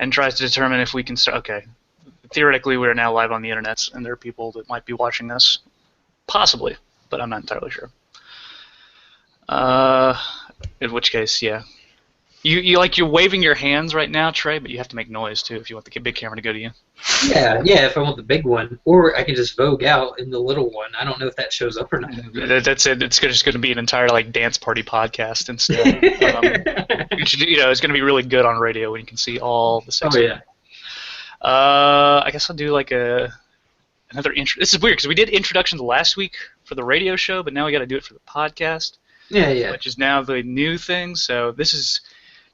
and tries to determine if we can start. Okay, theoretically, we're now live on the internet, and there are people that might be watching us, possibly, but I'm not entirely sure. In which case, yeah. You're waving your hands right now, Trey, but you have to make noise too if you want the big camera to go to you. Yeah, if I want the big one, or I can just vogue out in the little one. I don't know if that shows up or not. That's it. It's just going to be an entire dance party podcast instead. It's going to be really good on radio when you can see all the sex. Oh yeah. I guess I'll do another intro. This is weird because we did introductions last week for the radio show, but now we got to do it for the podcast. Yeah. Which is now the new thing. So this is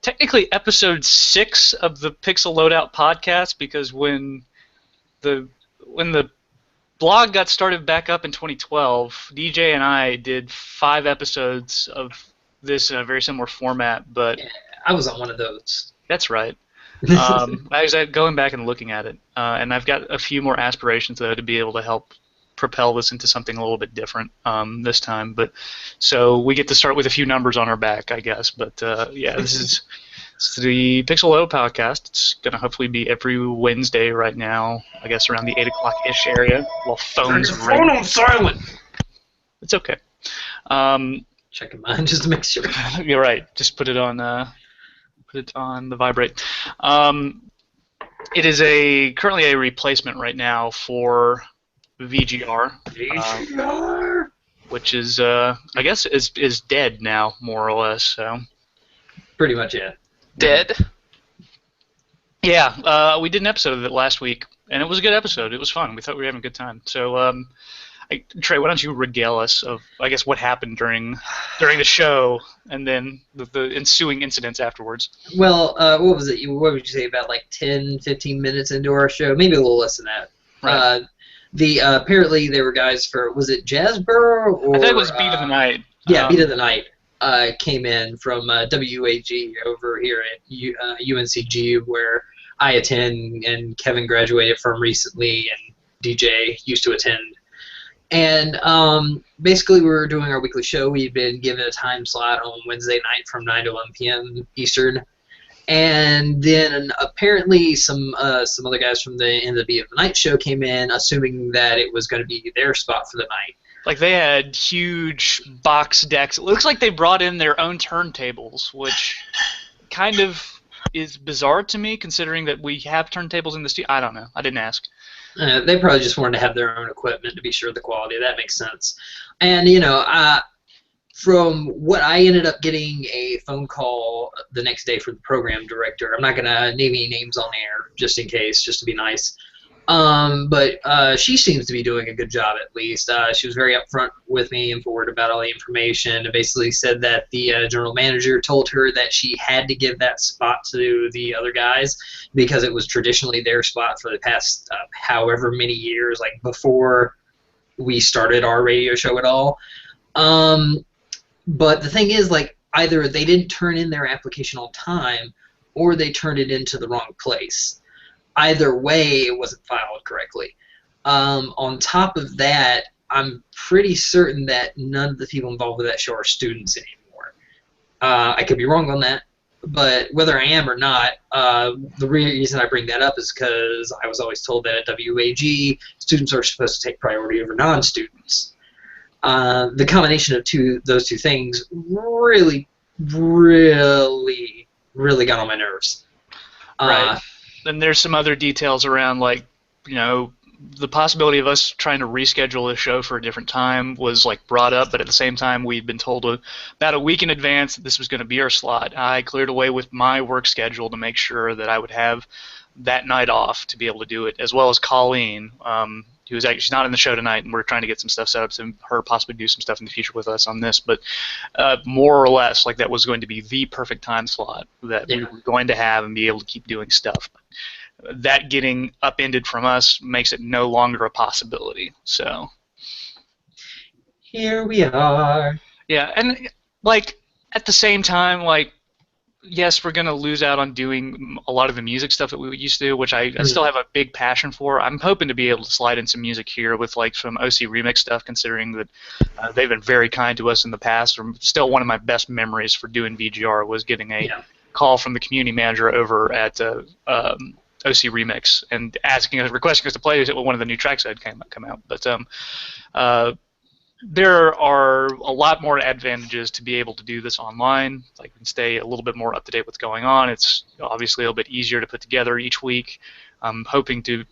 technically episode 6 of the Pixel Loadout podcast, because when the blog got started back up in 2012, DJ and I did 5 episodes of this in a very similar format. But yeah, I was on one of those. That's right. I was going back and looking at it, and I've got a few more aspirations though to be able to help propel this into something a little bit different this time. But so we get to start with a few numbers on our back, I guess. But this is the Pixel Loadout podcast. It's gonna hopefully be every Wednesday right now, I guess around the 8 o'clock-ish area, while phones ring. Phone on silent. It's okay. Checking mine just to make sure. You're right. Just put it on the vibrate. It is currently a replacement right now for VGR, which is I guess is dead now, more or less. So pretty much, yeah. Dead. Yeah, we did an episode of it last week, and it was a good episode. It was fun. We thought we were having a good time. So, Trey, why don't you regale us of, I guess, what happened during the show, and then the ensuing incidents afterwards? Well, what was it? What would you say, about 10, 15 minutes into our show? Maybe a little less than that. Right. Apparently there were guys was it Jazzborough? Or, I think it was Beat of the Night. Yeah, Beat of the Night came in from WAG over here at UNCG, where I attend, and Kevin graduated from recently, and DJ used to attend. And basically we were doing our weekly show. We'd been given a time slot on Wednesday night from 9 to 11 p.m. Eastern. And then apparently some other guys from the Beat of the Night show came in, assuming that it was going to be their spot for the night. Like, they had huge box decks. It looks like they brought in their own turntables, which kind of is bizarre to me, considering that we have turntables in the studio. I don't know. I didn't ask. They probably just wanted to have their own equipment to be sure of the quality. That makes sense. And, from what I ended up getting a phone call the next day from the program director. I'm not going to name any names on air, just in case, just to be nice. But she seems to be doing a good job, at least. She was very upfront with me and forward about all the information, and basically said that the general manager told her that she had to give that spot to the other guys because it was traditionally their spot for the past however many years, like before we started our radio show at all. But the thing is, either they didn't turn in their application on time, or they turned it into the wrong place. Either way, it wasn't filed correctly. On top of that, I'm pretty certain that none of the people involved with that show are students anymore. I could be wrong on that, but whether I am or not, the reason I bring that up is because I was always told that at WAG, students are supposed to take priority over non-students. The combination of those two things really, really, really got on my nerves. Right. And there's some other details around, the possibility of us trying to reschedule the show for a different time was brought up, but at the same time we'd been told about a week in advance that this was going to be our slot. I cleared away with my work schedule to make sure that I would have that night off to be able to do it, as well as Colleen, who's actually, she's not in the show tonight, and we're trying to get some stuff set up so her possibly do some stuff in the future with us on this. But more or less, that was going to be the perfect time slot that we were going to have and be able to keep doing stuff. But that getting upended from us makes it no longer a possibility. So here we are. Yeah, and at the same time, yes, we're going to lose out on doing a lot of the music stuff that we used to do, which I still have a big passion for. I'm hoping to be able to slide in some music here with some OC remix stuff, considering that they've been very kind to us in the past. Still, one of my best memories for doing VGR was getting a call from the community manager over at OC Remix and requesting us to play one of the new tracks that had come out. But there are a lot more advantages to be able to do this online. Like, we can stay a little bit more up to date with what's going on. It's obviously a little bit easier to put together each week. I'm hoping to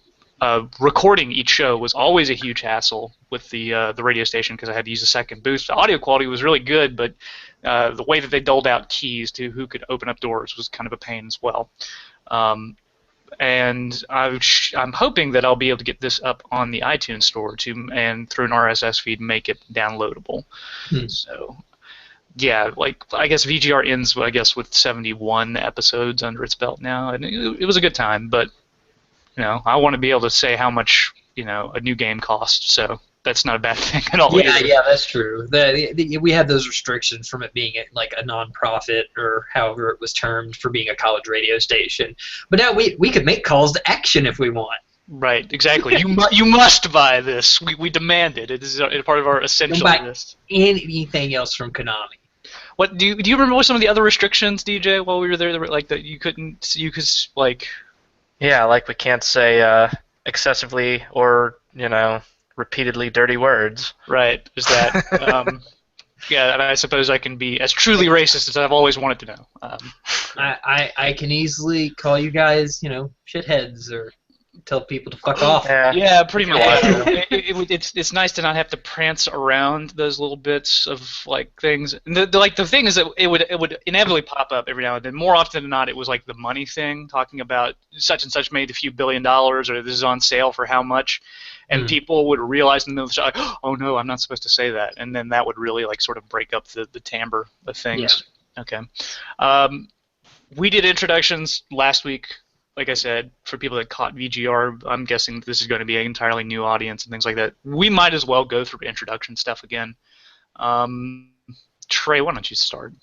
recording each show was always a huge hassle with the radio station because I had to use a second booth. The audio quality was really good, but the way that they doled out keys to who could open up doors was kind of a pain as well. And I'm hoping that I'll be able to get this up on the iTunes store too, and through an RSS feed make it downloadable. So, yeah, like, I guess VGR ends, with 71 episodes under its belt now, and it was a good time. But I want to be able to say how much a new game costs. So that's not a bad thing at all. Yeah, that's true. We had those restrictions from it being like a non-profit or however it was termed for being a college radio station. But now we could make calls to action if we want. Right, exactly. You must buy this. We demand it. It is a part of our essential list. Anything else from Konami? What do you remember what some of the other restrictions, DJ, while we were there, like that you could like? Yeah, like we can't say excessively or repeatedly dirty words. Right. Is that? Yeah, and I suppose I can be as truly racist as I've always wanted to know. I can easily call you guys, shitheads, or tell people to fuck off. Yeah, pretty much. It's nice to not have to prance around those little bits of like things. And the thing is that it would inevitably pop up every now and then. More often than not, it was like the money thing, talking about such and such made a few $1 billion, or this is on sale for how much. And people would realize in the middle of the show, like, oh no, I'm not supposed to say that, and then that would really like sort of break up the timbre of things. Yeah. Okay. We did introductions last week, like I said, for people that caught VGR. I'm guessing this is going to be an entirely new audience and things like that. We might as well go through introduction stuff again. Trey, why don't you start?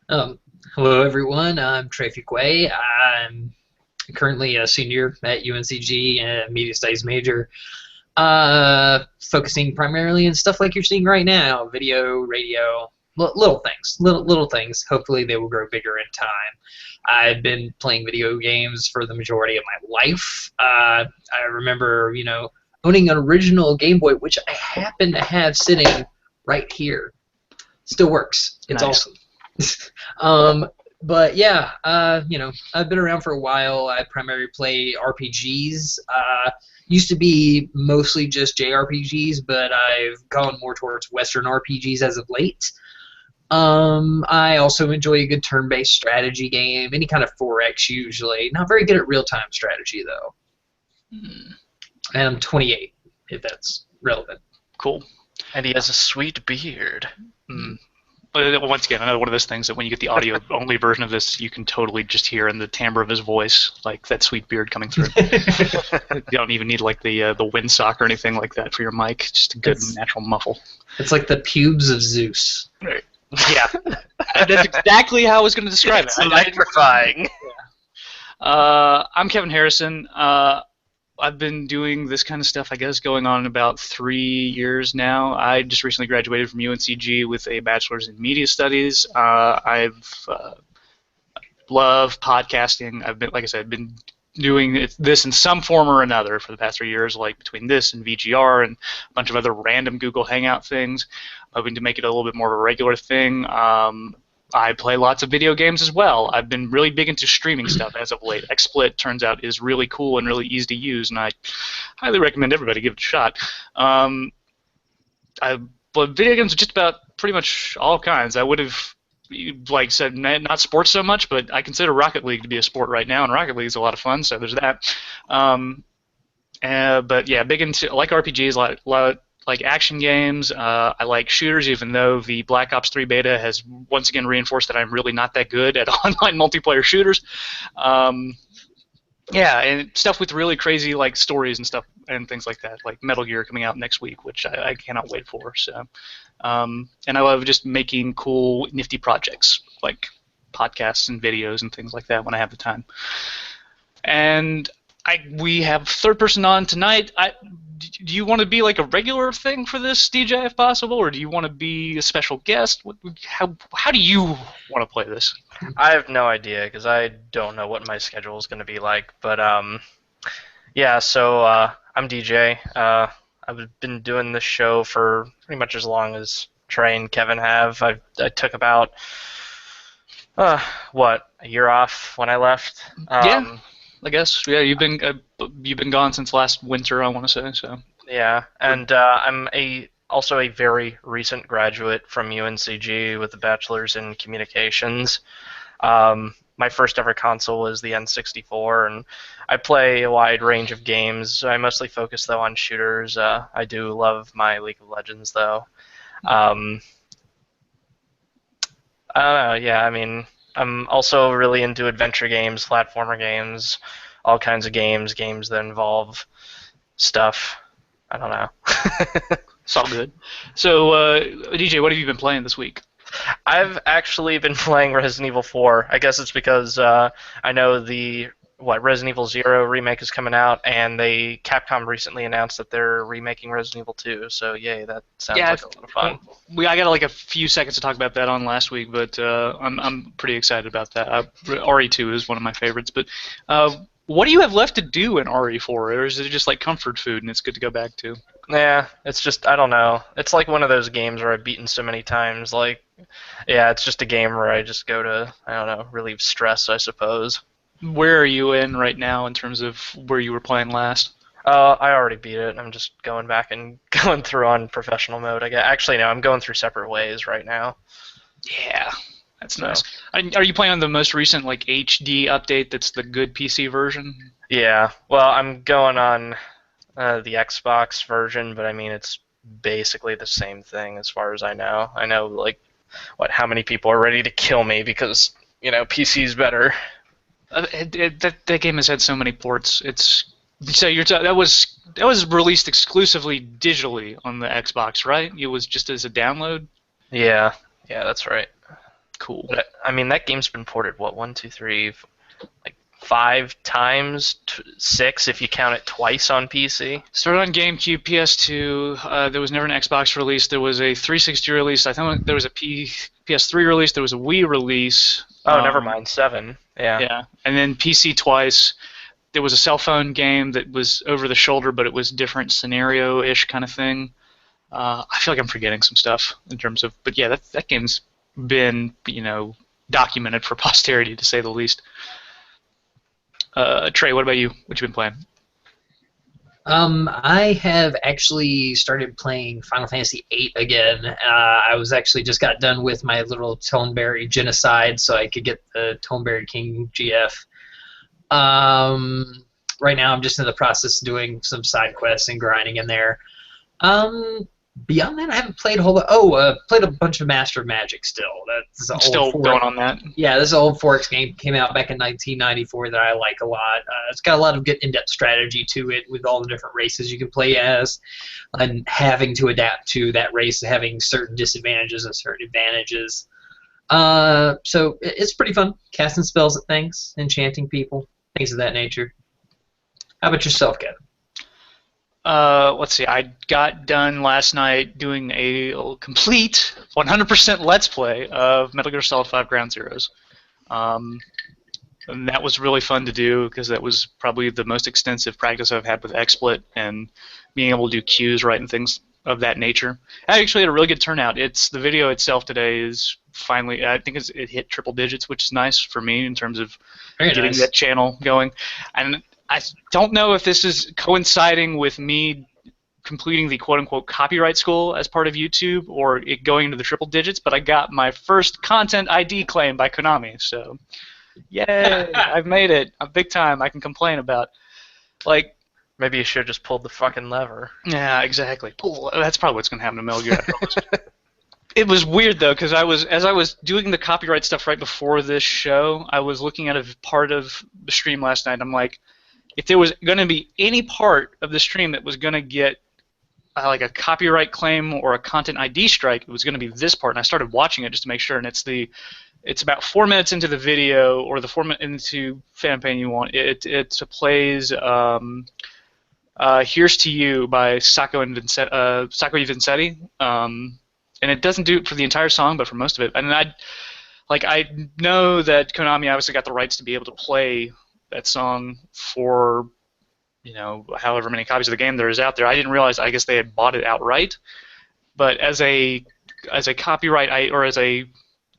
Hello everyone, I'm Trey Fuquay. I'm currently a senior at UNCG and a media studies major. Focusing primarily on stuff like you're seeing right now, video, radio, little things. Hopefully they will grow bigger in time. I've been playing video games for the majority of my life. I remember, owning an original Game Boy, which I happen to have sitting right here. Still works. It's nice. Awesome. But yeah, I've been around for a while. I primarily play RPGs. Used to be mostly just JRPGs, but I've gone more towards Western RPGs as of late. I also enjoy a good turn-based strategy game, any kind of 4X usually. Not very good at real-time strategy, though. And I'm 28, if that's relevant. Cool. And he has a sweet beard. But once again, another one of those things that when you get the audio-only version of this, you can totally just hear in the timbre of his voice, like that sweet beard coming through. You don't even need like the windsock or anything like that for your mic. Just a good natural muffle. It's like the pubes of Zeus. Right. Yeah, that's exactly how I was going to describe it. Electrifying. I'm Kevin Harrison. I've been doing this kind of stuff, I guess, going on about 3 years now. I just recently graduated from UNCG with a bachelor's in media studies. I've love podcasting. I've been, like I said, been doing this in some form or another for the past 3 years, like between this and VGR and a bunch of other random Google Hangout things. Hoping to make it a little bit more of a regular thing. I play lots of video games as well. I've been really big into streaming stuff as of late. XSplit turns out is really cool and really easy to use, and I highly recommend everybody give it a shot. But video games are just about pretty much all kinds. I would have said not sports so much, but I consider Rocket League to be a sport right now, and Rocket League is a lot of fun, so there's that. But yeah, big into like RPGs, like action games. I like shooters, even though the Black Ops 3 beta has once again reinforced that I'm really not that good at online multiplayer shooters. Yeah, and stuff with really crazy like stories and stuff and things like that, like Metal Gear coming out next week, which I cannot wait for. So, and I love just making cool, nifty projects like podcasts and videos and things like that when I have the time. And we have third person on tonight. do you want to be like a regular thing for this, DJ, if possible, or do you want to be a special guest? How do you want to play this? I have no idea because I don't know what my schedule is going to be like. But yeah. So I'm DJ. I've been doing this show for pretty much as long as Trey and Kevin have. I took about a year off when I left. Yeah. I guess. Yeah, you've been gone since last winter, I want to say. So. Yeah, and I'm also a very recent graduate from UNCG with a bachelor's in communications. My first ever console was the N64, and I play a wide range of games. I mostly focus though on shooters. I do love my League of Legends though. I don't know. Yeah, I mean, I'm also really into adventure games, platformer games, all kinds of games that involve stuff. I don't know. It's all good. So, DJ, what have you been playing this week? I've actually been playing Resident Evil 4. I guess it's because I know the Resident Evil 0 remake is coming out, and Capcom recently announced that they're remaking Resident Evil 2. So yay, that sounds like a lot of fun. I got like a few seconds to talk about that on last week, but I'm pretty excited about that. RE2 is one of my favorites, but what do you have left to do in RE4, or is it just like comfort food and it's good to go back to? Yeah, it's just, I don't know. It's like one of those games where I've beaten so many times. Like, yeah, it's just a game where I just go to, I don't know, relieve stress, I suppose. Where are you in right now in terms of where you were playing last? I already beat it. I'm just going back and going through on professional mode. Actually, no, I'm going through separate ways right now. Yeah, that's nice. Are you playing on the most recent like HD update that's the good PC version? Yeah, well, I'm going on the Xbox version, but I mean, it's basically the same thing as far as I know. I know, like, how many people are ready to kill me because, PC's better. That game has had so many ports. That was released exclusively digitally on the Xbox, right? It was just as a download. Yeah, that's right. Cool. But, I mean, that game's been ported 1, 2, 3, like 5 times, 6 if you count it twice on PC. Started on GameCube, PS2. There was never an Xbox release. There was a 360 release. I think there was a PS3 release. There was a Wii release. Oh, never mind. 7. Yeah. Yeah, and then PC twice. There was a cell phone game that was over the shoulder, but it was different scenario-ish kind of thing. I feel like I'm forgetting some stuff in terms of, but yeah, that game's been documented for posterity to say the least. Trey, what about you? What you been playing? I have actually started playing Final Fantasy VIII again. I was actually just got done with my little Toneberry genocide, so I could get the Toneberry King GF. Right now, I'm just in the process of doing some side quests and grinding in there. Beyond that, I haven't played a whole lot. Played a bunch of Master of Magic still. That's an still old going on that. Yeah, this is an old Forex game. Came out back in 1994 that I like a lot. It's got a lot of good in-depth strategy to it with all the different races you can play as, and having to adapt to that race, having certain disadvantages and certain advantages. So it's pretty fun. Casting spells at things, enchanting people, things of that nature. How about yourself, Kevin? Let's see. I got done last night doing a complete 100% Let's Play of Metal Gear Solid 5 Ground Zeroes. And that was really fun to do because that was probably the most extensive practice I've had with XSplit and being able to do cues right and things of that nature. I actually had a really good turnout. The video itself today is finally, I think it hit triple digits, which is nice for me in terms of getting that channel going. And I don't know if this is coinciding with me completing the quote-unquote copyright school as part of YouTube or it going into the triple digits, but I got my first content ID claim by Konami, so yay, I've made it. I'm big time. I can complain about. Like, maybe you should have just pulled the fucking lever. Yeah, exactly. That's probably what's going to happen to Metal Gear. It was weird, though, because as I was doing the copyright stuff right before this show, I was looking at a part of the stream last night, and I'm like, if there was going to be any part of the stream that was going to get like a copyright claim or a content ID strike, it was going to be this part. And I started watching it just to make sure. And it's about 4 minutes into the video, or the 4 minutes into fan pain you want. It plays Here's to You by Sacco Vincetti. And it doesn't do it for the entire song, but for most of it. And I know that Konami obviously got the rights to be able to play that song for, however many copies of the game there is out there. I didn't realize. I guess they had bought it outright. But as a copyright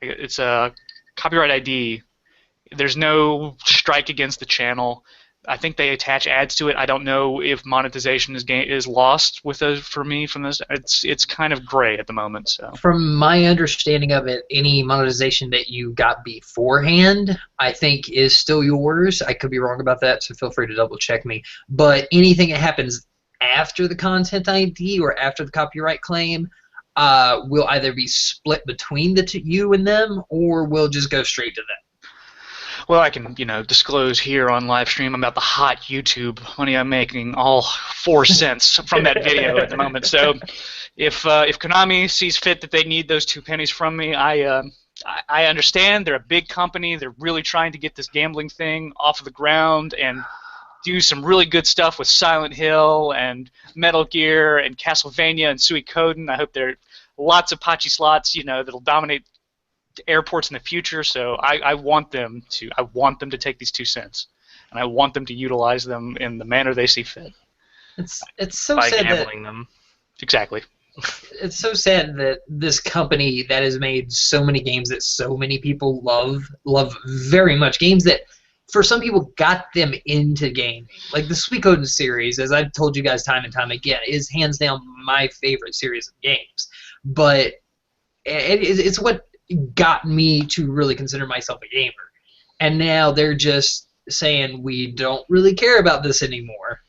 it's a copyright ID. There's no strike against the channel. I think they attach ads to it. I don't know if monetization is lost for me from this. It's kind of gray at the moment. So from my understanding of it, any monetization that you got beforehand, I think, is still yours. I could be wrong about that, so feel free to double check me. But anything that happens after the content ID or after the copyright claim will either be split between you and them, or will just go straight to them. Well, I can, disclose here on live stream about the hot YouTube money I'm making, all 4 cents from that video at the moment. So, if Konami sees fit that they need those 2 pennies from me, I understand. They're a big company. They're really trying to get this gambling thing off of the ground and do some really good stuff with Silent Hill and Metal Gear and Castlevania and Suikoden. I hope there are lots of Pachi slots, that'll dominate airports in the future. So I want them to take these 2 cents, and I want them to utilize them in the manner they see fit. It's so by sad gambling them. Exactly. It's so sad that this company that has made so many games that so many people love very much, games that for some people got them into gaming, like the Suikoden series, as I've told you guys time and time again, is hands down my favorite series of games. But it's what got me to really consider myself a gamer. And now they're just saying we don't really care about this anymore.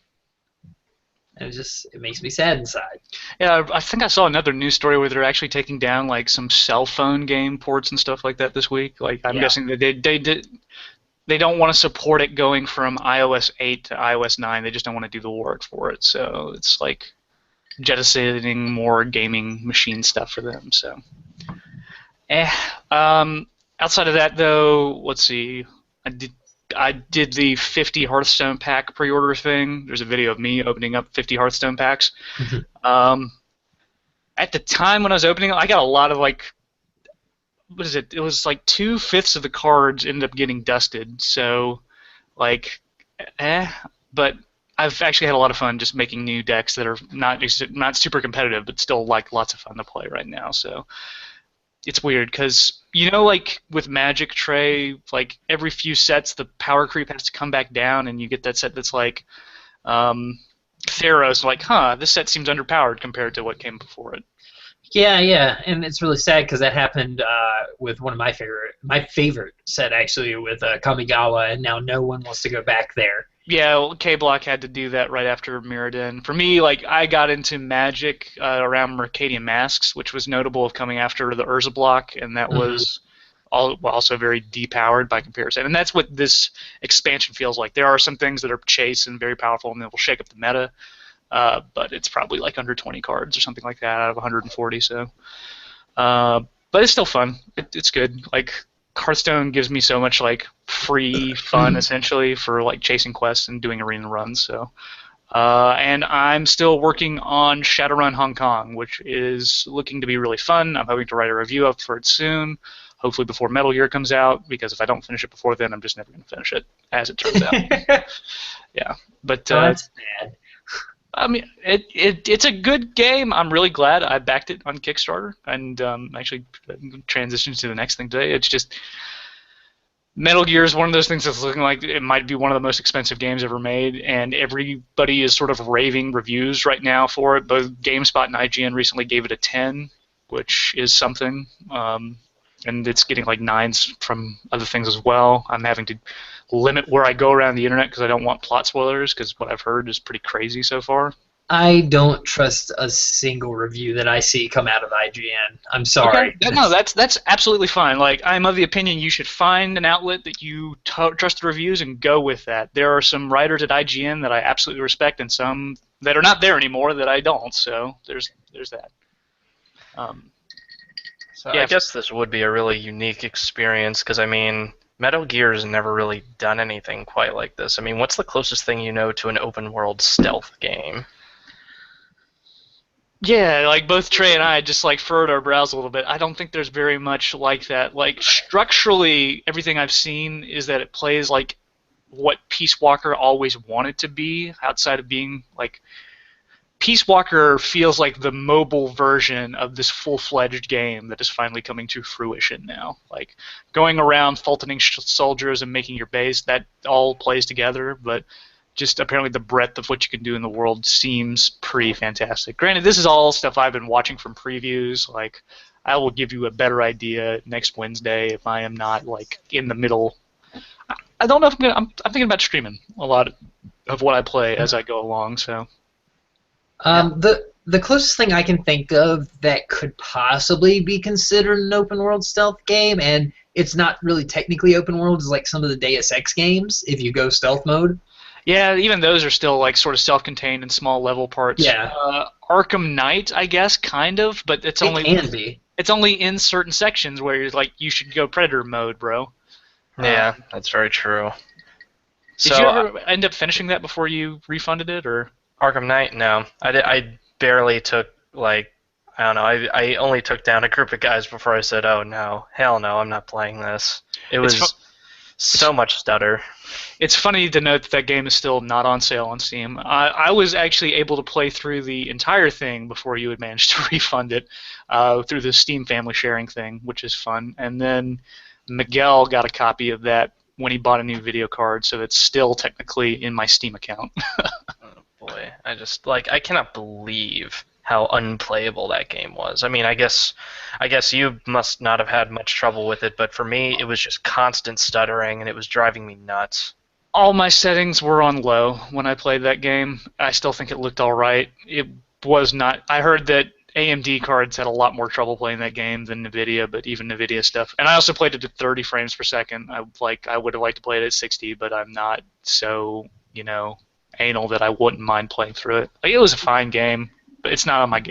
And it makes me sad inside. Yeah, I think I saw another news story where they're actually taking down like some cell phone game ports and stuff like that this week. Like I'm guessing that they don't want to support it going from iOS 8 to iOS 9. They just don't want to do the work for it. So it's like jettisoning more gaming machine stuff for them. So. Outside of that, though, let's see. I did the 50 Hearthstone pack pre-order thing. There's a video of me opening up 50 Hearthstone packs. At the time when I was opening them, I got a lot of what is it? It was like 2/5 of the cards ended up getting dusted. So, but I've actually had a lot of fun just making new decks that are not super competitive, but still lots of fun to play right now. So. It's weird because with Magic, Trey, every few sets the power creep has to come back down, and you get that set that's like Theros. This set seems underpowered compared to what came before it. Yeah, and it's really sad because that happened with one of my favorite set actually with Kamigawa, and now no one wants to go back there. Yeah, well, K-Block had to do that right after Mirrodin. For me, I got into Magic around Mercadian Masks, which was notable of coming after the Urza block, and that was also very depowered by comparison. And that's what this expansion feels like. There are some things that are chase and very powerful, and that will shake up the meta, but it's probably under 20 cards or something like that out of 140. So, but it's still fun. It's good. Hearthstone gives me so much free fun essentially for chasing quests and doing arena runs. So, and I'm still working on Shadowrun Hong Kong, which is looking to be really fun. I'm hoping to write a review up for it soon, hopefully before Metal Gear comes out. Because if I don't finish it before then, I'm just never going to finish it, as it turns out. Yeah, but that's bad. I mean, it's a good game. I'm really glad I backed it on Kickstarter, and actually transitioned to the next thing today. It's just Metal Gear is one of those things that's looking like it might be one of the most expensive games ever made, and everybody is sort of raving reviews right now for it. Both GameSpot and IGN recently gave it a 10, which is something, and it's getting 9s from other things as well. I'm having to limit where I go around the internet because I don't want plot spoilers, because what I've heard is pretty crazy so far. I don't trust a single review that I see come out of IGN. I'm sorry. Okay. No, that's absolutely fine. I'm of the opinion you should find an outlet that you trust the reviews and go with that. There are some writers at IGN that I absolutely respect, and some that are not there anymore that I don't. So there's that. So yeah, I guess this would be a really unique experience because, I mean, Metal Gear has never really done anything quite like this. I mean, what's the closest thing you know to an open world stealth game? Yeah, like both Trey and I just like furrowed our brows a little bit. I don't think there's very much like that. Like structurally, everything I've seen is that it plays like what Peace Walker always wanted to be, outside of being like Peace Walker feels like the mobile version of this full-fledged game that is finally coming to fruition now. Like going around fultoning soldiers and making your base, that all plays together, but just apparently the breadth of what you can do in the world seems pretty fantastic. Granted, this is all stuff I've been watching from previews. Like, I will give you a better idea next Wednesday if I am not like in the middle. I don't know if I'm thinking about streaming a lot of what I play as I go along. So, The closest thing I can think of that could possibly be considered an open world stealth game, and it's not really technically open world, is like some of the Deus Ex games if you go stealth mode. yeah, even those are still like sort of self-contained and small level parts. Yeah. Arkham Knight, I guess, kind of, but it's only It can be. it's only in certain sections where you're like you should go Predator mode, bro. Yeah, that's very true. Did you ever end up finishing that before you refunded it, or? Arkham Knight, no. I barely took, like, I don't know, I only took down a group of guys before I said, oh no, hell no, I'm not playing this. It was so much stutter. It's funny to note that that game is still not on sale on Steam. I was actually able to play through the entire thing before you had managed to refund it through the Steam family sharing thing, which is fun. And then Miguel got a copy of that when he bought a new video card, so it's still technically in my Steam account. Boy, I cannot believe how unplayable that game was. I mean, I guess you must not have had much trouble with it, but for me, it was just constant stuttering, and it was driving me nuts. All my settings were on low when I played that game. I still think it looked all right. It was not. I heard that AMD cards had a lot more trouble playing that game than NVIDIA, but even NVIDIA stuff. And I also played it at 30 frames per second. I would have liked to play it at 60, but I'm not so, anal that I wouldn't mind playing through it. Like, it was a fine game, but it's not on my.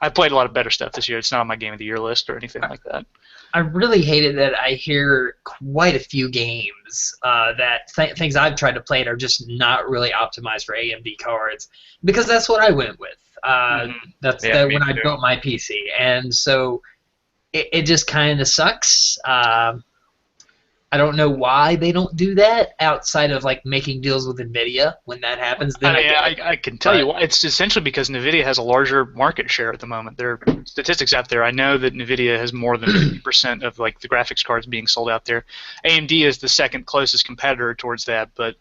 I played a lot of better stuff this year. It's not on my game of the year list or anything like that. I really hated that I hear quite a few games that things I've tried to play are just not really optimized for AMD cards, because that's what I went with. That's when I built my PC, and so it just kind of sucks. I don't know why they don't do that outside of like making deals with NVIDIA. When that happens, then I can tell you why. It's essentially because NVIDIA has a larger market share at the moment. There are statistics out there. I know that NVIDIA has more than 50% of like the graphics cards being sold out there. AMD is the second closest competitor towards that, but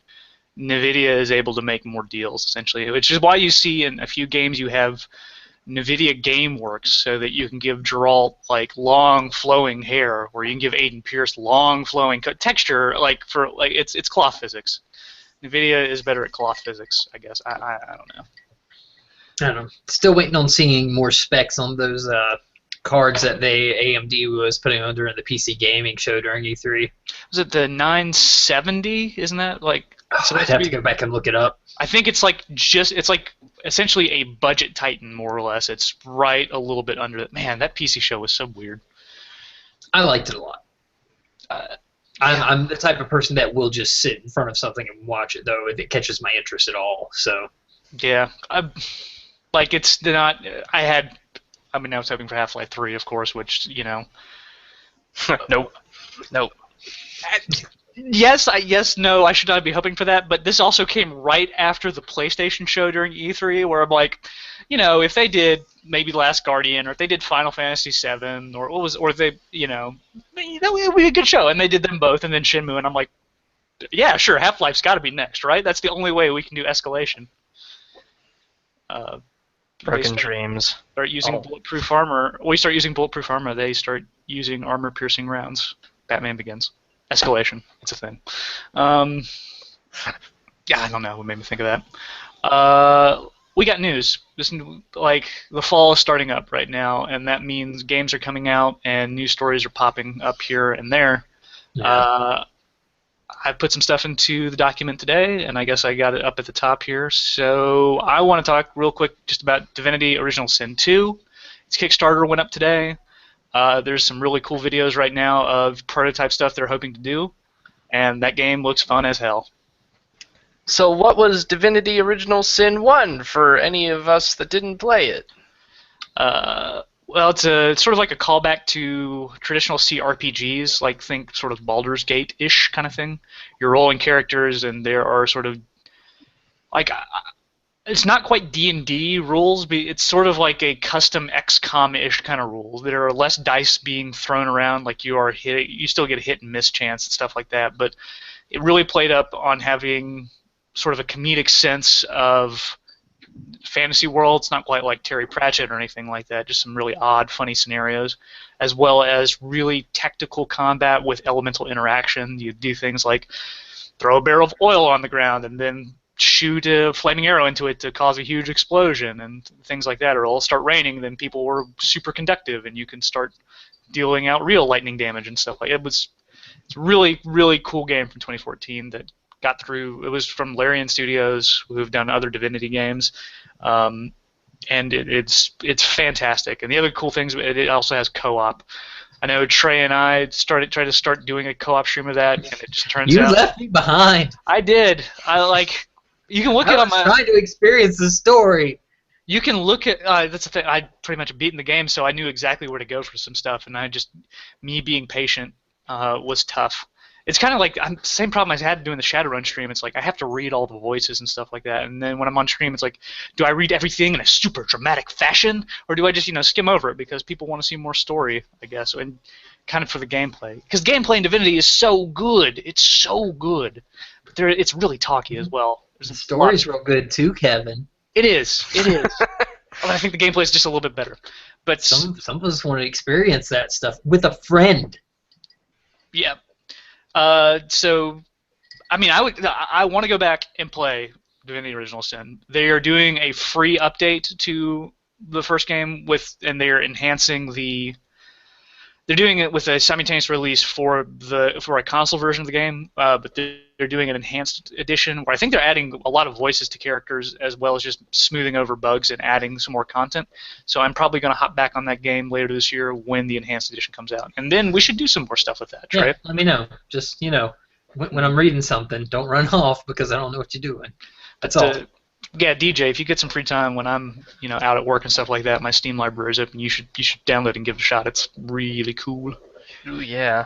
NVIDIA is able to make more deals essentially, which is why you see in a few games you have NVIDIA GameWorks, so that you can give Geralt like long flowing hair, or you can give Aiden Pierce long flowing texture, like for like it's cloth physics. NVIDIA is better at cloth physics, I guess. I don't know. I don't know. Still waiting on seeing more specs on those cards that AMD was putting under in the PC gaming show during E3. Was it the 970? Isn't that like? I'd have to go back and look it up. I think it's like essentially a budget Titan, more or less. It's right a little bit under it. Man, that PC show was so weird. I liked it a lot. I'm the type of person that will just sit in front of something and watch it, though, if it catches my interest at all. So. Yeah, it's not. I was hoping for Half-Life 3, of course, which Nope. Yes, no, I should not be hoping for that, but this also came right after the PlayStation show during E3, where I'm like, if they did maybe Last Guardian, or if they did Final Fantasy VII, or they, that would be a good show, and they did them both, and then Shenmue, and I'm like, yeah, sure, Half-Life's got to be next, right? That's the only way we can do escalation. Broken Dreams. Start using bulletproof armor. We start using bulletproof armor. They start using armor-piercing rounds. Batman Begins. Escalation. It's a thing. Yeah, I don't know what made me think of that. We got news. The fall is starting up right now, and that means games are coming out and news stories are popping up here and there. Yeah. I put some stuff into the document today, and I guess I got it up at the top here. So I want to talk real quick just about Divinity Original Sin 2. Its Kickstarter went up today. There's some really cool videos right now of prototype stuff they're hoping to do, and that game looks fun as hell. So what was Divinity Original Sin 1 for any of us that didn't play it? Well, it's sort of like a callback to traditional CRPGs, like think sort of Baldur's Gate-ish kind of thing. You're rolling characters, and there are sort of like it's not quite D&D rules, but it's sort of like a custom XCOM-ish kind of rules. There are less dice being thrown around, like you still get a hit and miss chance and stuff like that. But it really played up on having sort of a comedic sense of fantasy world. It's not quite like Terry Pratchett or anything like that, just some really odd, funny scenarios, as well as really tactical combat with elemental interaction. You do things like throw a barrel of oil on the ground and then shoot a flaming arrow into it to cause a huge explosion and things like that. Or it'll start raining, then people were super conductive and you can start dealing out real lightning damage and stuff like that. It's a really, really cool game from 2014 that got through. It was from Larian Studios, who've done other Divinity games, and it's fantastic. And the other cool things, it also has co-op. I know Trey and I tried to start doing a co-op stream of that, and it just turns out You left me behind. I did. You can look I at was trying to experience the story. You can look at that's the thing. I pretty much beaten the game, so I knew exactly where to go for some stuff, and me being patient was tough. It's kind of like same problem I had doing the Shadowrun stream. It's like I have to read all the voices and stuff like that, and then when I'm on stream, it's like, do I read everything in a super dramatic fashion, or do I just skim over it because people want to see more story, I guess, and kind of for the gameplay. Because gameplay in Divinity is so good. It's so good, but it's really talky as well. The story's real good too, Kevin. It is. It is. I think the gameplay is just a little bit better. But some of us want to experience that stuff with a friend. Yeah. So, I mean, I want to go back and play Divinity Original Sin. They are doing a free update to the first game and they are enhancing the. They're doing it with a simultaneous release for a console version of the game, but they're doing an enhanced edition where I think they're adding a lot of voices to characters as well as just smoothing over bugs and adding some more content. So I'm probably going to hop back on that game later this year when the enhanced edition comes out, and then we should do some more stuff with that. Yeah, right? let me know. Just when I'm reading something, don't run off because I don't know what you're doing. That's all. Yeah, DJ, if you get some free time when I'm, out at work and stuff like that, my Steam library is open. You should download and give it a shot. It's really cool. Ooh, yeah.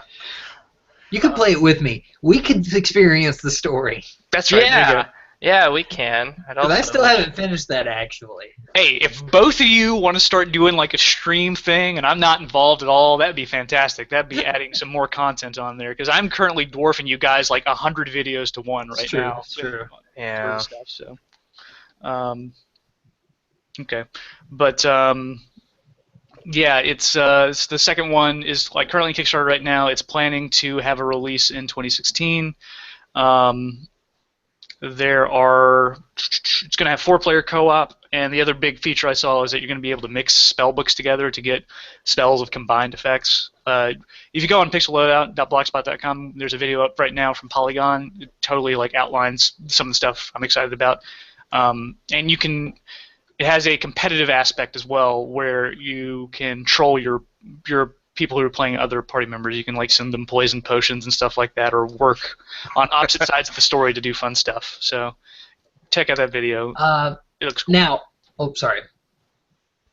You could play it with me. We could experience the story. That's right. Yeah. Yeah, we can. Because I still haven't finished that, actually. Hey, if both of you want to start doing like a stream thing and I'm not involved at all, that'd be fantastic. That'd be adding some more content on there because I'm currently dwarfing you guys like 100 videos to one right now. It's true. Yeah. Stuff, so. Okay, but yeah, it's the second one is like currently Kickstarter right now. It's planning to have a release in 2016. It's going to have 4-player co-op, and the other big feature I saw is that you're going to be able to mix spell books together to get spells of combined effects. If you go on pixelloadout.blogspot.com, there's a video up right now from Polygon. It totally outlines some of the stuff I'm excited about. And it has a competitive aspect as well, where you can troll your people who are playing other party members. You can send them poison potions and stuff like that, or work on opposite sides of the story to do fun stuff. So check out that video. It looks cool. Now, sorry.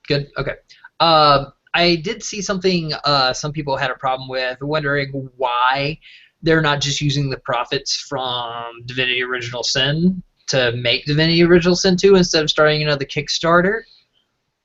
Good. Okay. I did see something some people had a problem with, wondering why they're not just using the profits from Divinity Original Sin to make Divinity Original Sin 2 instead of starting another Kickstarter.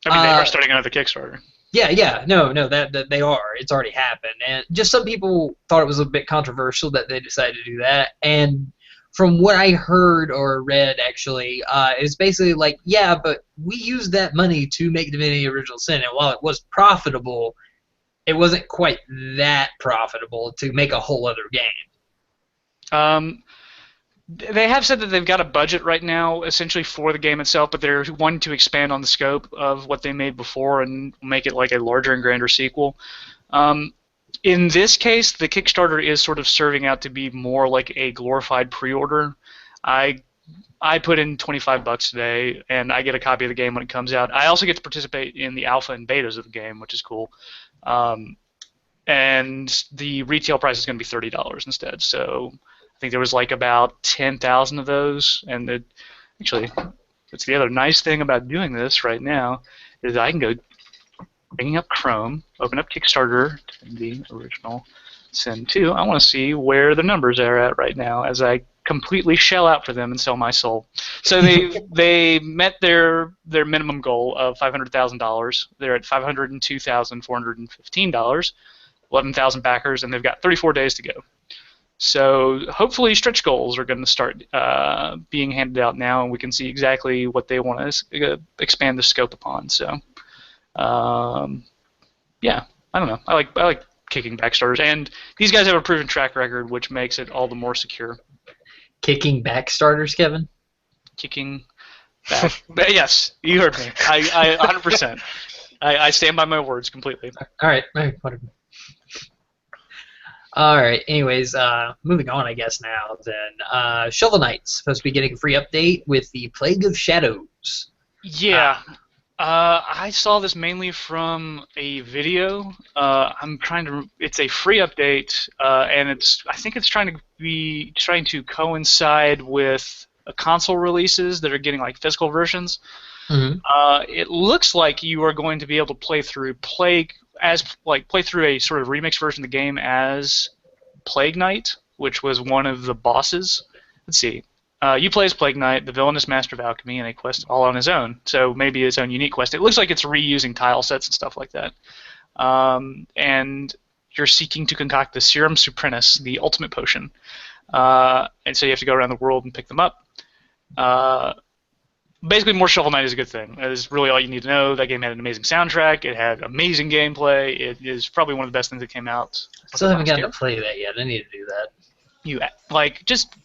I mean, they are starting another Kickstarter. Yeah, no, that they are. It's already happened. And just some people thought it was a bit controversial that they decided to do that. And from what I heard or read, actually, it's basically yeah, but we used that money to make Divinity Original Sin, and while it was profitable, it wasn't quite that profitable to make a whole other game. They have said that they've got a budget right now, essentially for the game itself, but they're wanting to expand on the scope of what they made before and make it like a larger and grander sequel. In this case, the Kickstarter is sort of serving out to be more like a glorified pre-order. I put in $25 today, and I get a copy of the game when it comes out. I also get to participate in the alpha and betas of the game, which is cool. And the retail price is going to be $30 instead. So I think there was like about 10,000 of those, and actually, that's the other nice thing about doing this right now is I can go bringing up Chrome, open up Kickstarter, the original send to. I want to see where the numbers are at right now as I completely shell out for them and sell my soul. So they met their minimum goal of $500,000. They're at $502,415, 11,000 backers, and they've got 34 days to go. So hopefully stretch goals are going to start being handed out now, and we can see exactly what they want to expand the scope upon. So, yeah, I don't know. I like kicking back starters, and these guys have a proven track record, which makes it all the more secure. Kicking back starters, Kevin? Kicking back. Yes, you heard me. I 100%. I stand by my words completely. All right, whatever. All right. Anyways, moving on, I guess now. Then, Shovel Knight's supposed to be getting a free update with the Plague of Shadows. Yeah, I saw this mainly from a video. It's a free update, and I think it's trying to coincide with console releases that are getting like physical versions. Mm-hmm. It looks like you are going to be able to play through a sort of remix version of the game as Plague Knight, which was one of the bosses. Let's see. You play as Plague Knight, the villainous master of alchemy, and a quest all on his own. So maybe his own unique quest. It looks like it's reusing tile sets and stuff like that. And you're seeking to concoct the Serum Suprinus, the ultimate potion. And so you have to go around the world and pick them up. Basically, more Shovel Knight is a good thing. That is really all you need to know. That game had an amazing soundtrack. It had amazing gameplay. It is probably one of the best things that came out. Still haven't gotten to play that yet. I need to do that. You just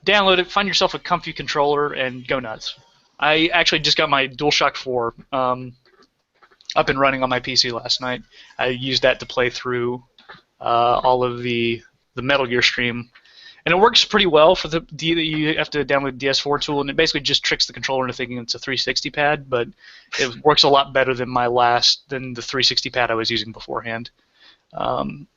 download it, find yourself a comfy controller, and go nuts. I actually just got my DualShock 4 up and running on my PC last night. I used that to play through all of the Metal Gear stream. And it works pretty well for you have to download the DS4 tool, and it basically just tricks the controller into thinking it's a 360 pad, but it works a lot better than the 360 pad I was using beforehand. I'm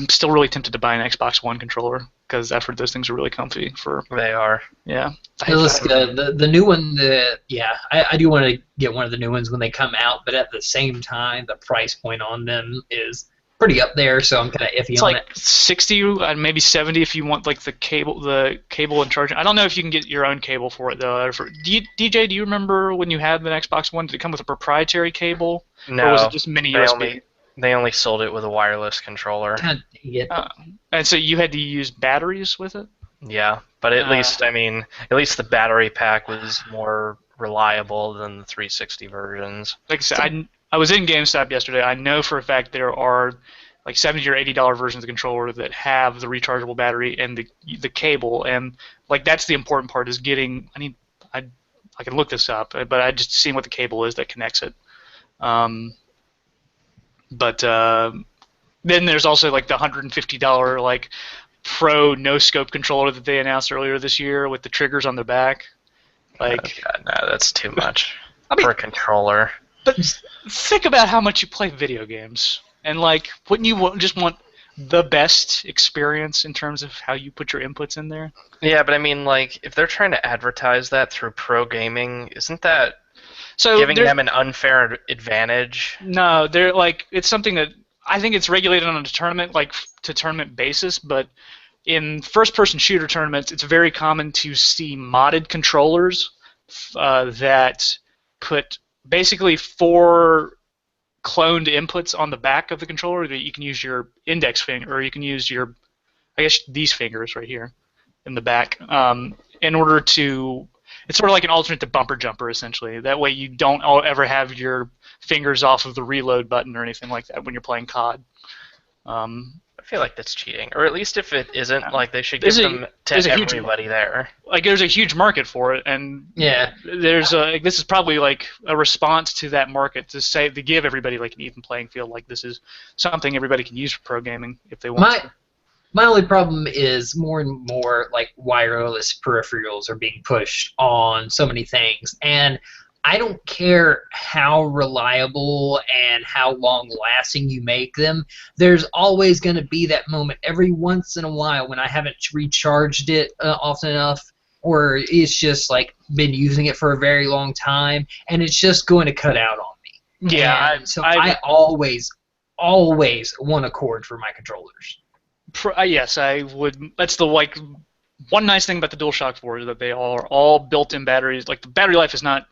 still really tempted to buy an Xbox One controller because I've heard those things are really comfy. They are. Yeah. The new one, I do want to get one of the new ones when they come out, but at the same time, the price point on them is pretty up there, so I'm kind of iffy on it. It's like 60 and maybe 70 if you want like the cable and charging. I don't know if you can get your own cable for it though. DJ, do you remember when you had the Xbox One? Did it come with a proprietary cable? No. Or was it just mini USB? They only sold it with a wireless controller. And so you had to use batteries with it? Yeah, but at least the battery pack was more reliable than the 360 versions. Like I said, I was in GameStop yesterday. I know for a fact there are like $70 or $80 versions of the controller that have the rechargeable battery and the cable, and like that's the important part is getting. I can look this up, but I just seen what the cable is that connects it. But then there's also like the $150 like Pro no scope controller that they announced earlier this year with the triggers on the back. Like, oh God, no, that's too much for a controller. But think about how much you play video games, and like, wouldn't you just want the best experience in terms of how you put your inputs in there? Yeah, but I mean, like, if they're trying to advertise that through pro gaming, isn't that giving them an unfair advantage? No, they're like, it's something that I think it's regulated on a tournament basis, but in first-person shooter tournaments, it's very common to see modded controllers that put basically 4 cloned inputs on the back of the controller that you can use your index finger, or you can use these fingers right here in the back, in order to. It's sort of like an alternate to bumper jumper, essentially. That way you don't ever have your fingers off of the reload button or anything like that when you're playing COD. I feel like that's cheating, or at least if it isn't, like they should give them to everybody there. Like there's a huge market for it, and this is probably like a response to that market to give everybody like an even playing field. Like this is something everybody can use for pro gaming if they want to. My only problem is more and more like wireless peripherals are being pushed on so many things, and I don't care how reliable and how long-lasting you make them. There's always going to be that moment every once in a while when I haven't recharged it often enough, or it's just like been using it for a very long time, and it's just going to cut out on me. Yeah, And so I always want a cord for my controllers. Yes, I would. That's the one nice thing about the DualShock 4 is that they are all built-in batteries. Like the battery life is not.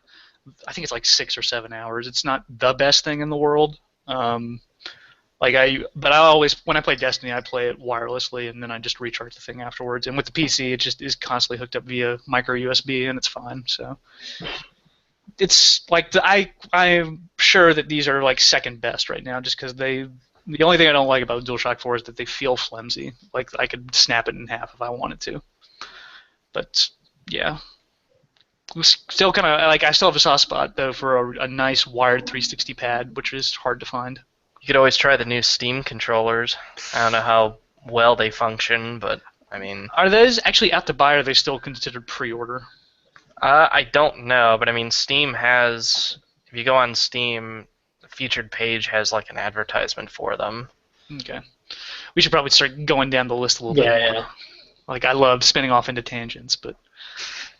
I think it's like 6 or 7 hours. It's not the best thing in the world. But I always, when I play Destiny, I play it wirelessly, and then I just recharge the thing afterwards. And with the PC, it just is constantly hooked up via micro USB, and it's fine. So it's like I'm sure that these are like second best right now, just because the only thing I don't like about DualShock 4 is that they feel flimsy. Like I could snap it in half if I wanted to. But yeah. Still kind of like I still have a soft spot though for a nice wired 360 pad, which is hard to find. You could always try the new Steam controllers. I don't know how well they function, but I mean, are those actually out to buy, or are they still considered pre-order? I don't know, but I mean, Steam has. If you go on Steam, the featured page has like an advertisement for them. Okay, we should probably start going down the list a little bit more. Yeah. Like I love spinning off into tangents, but.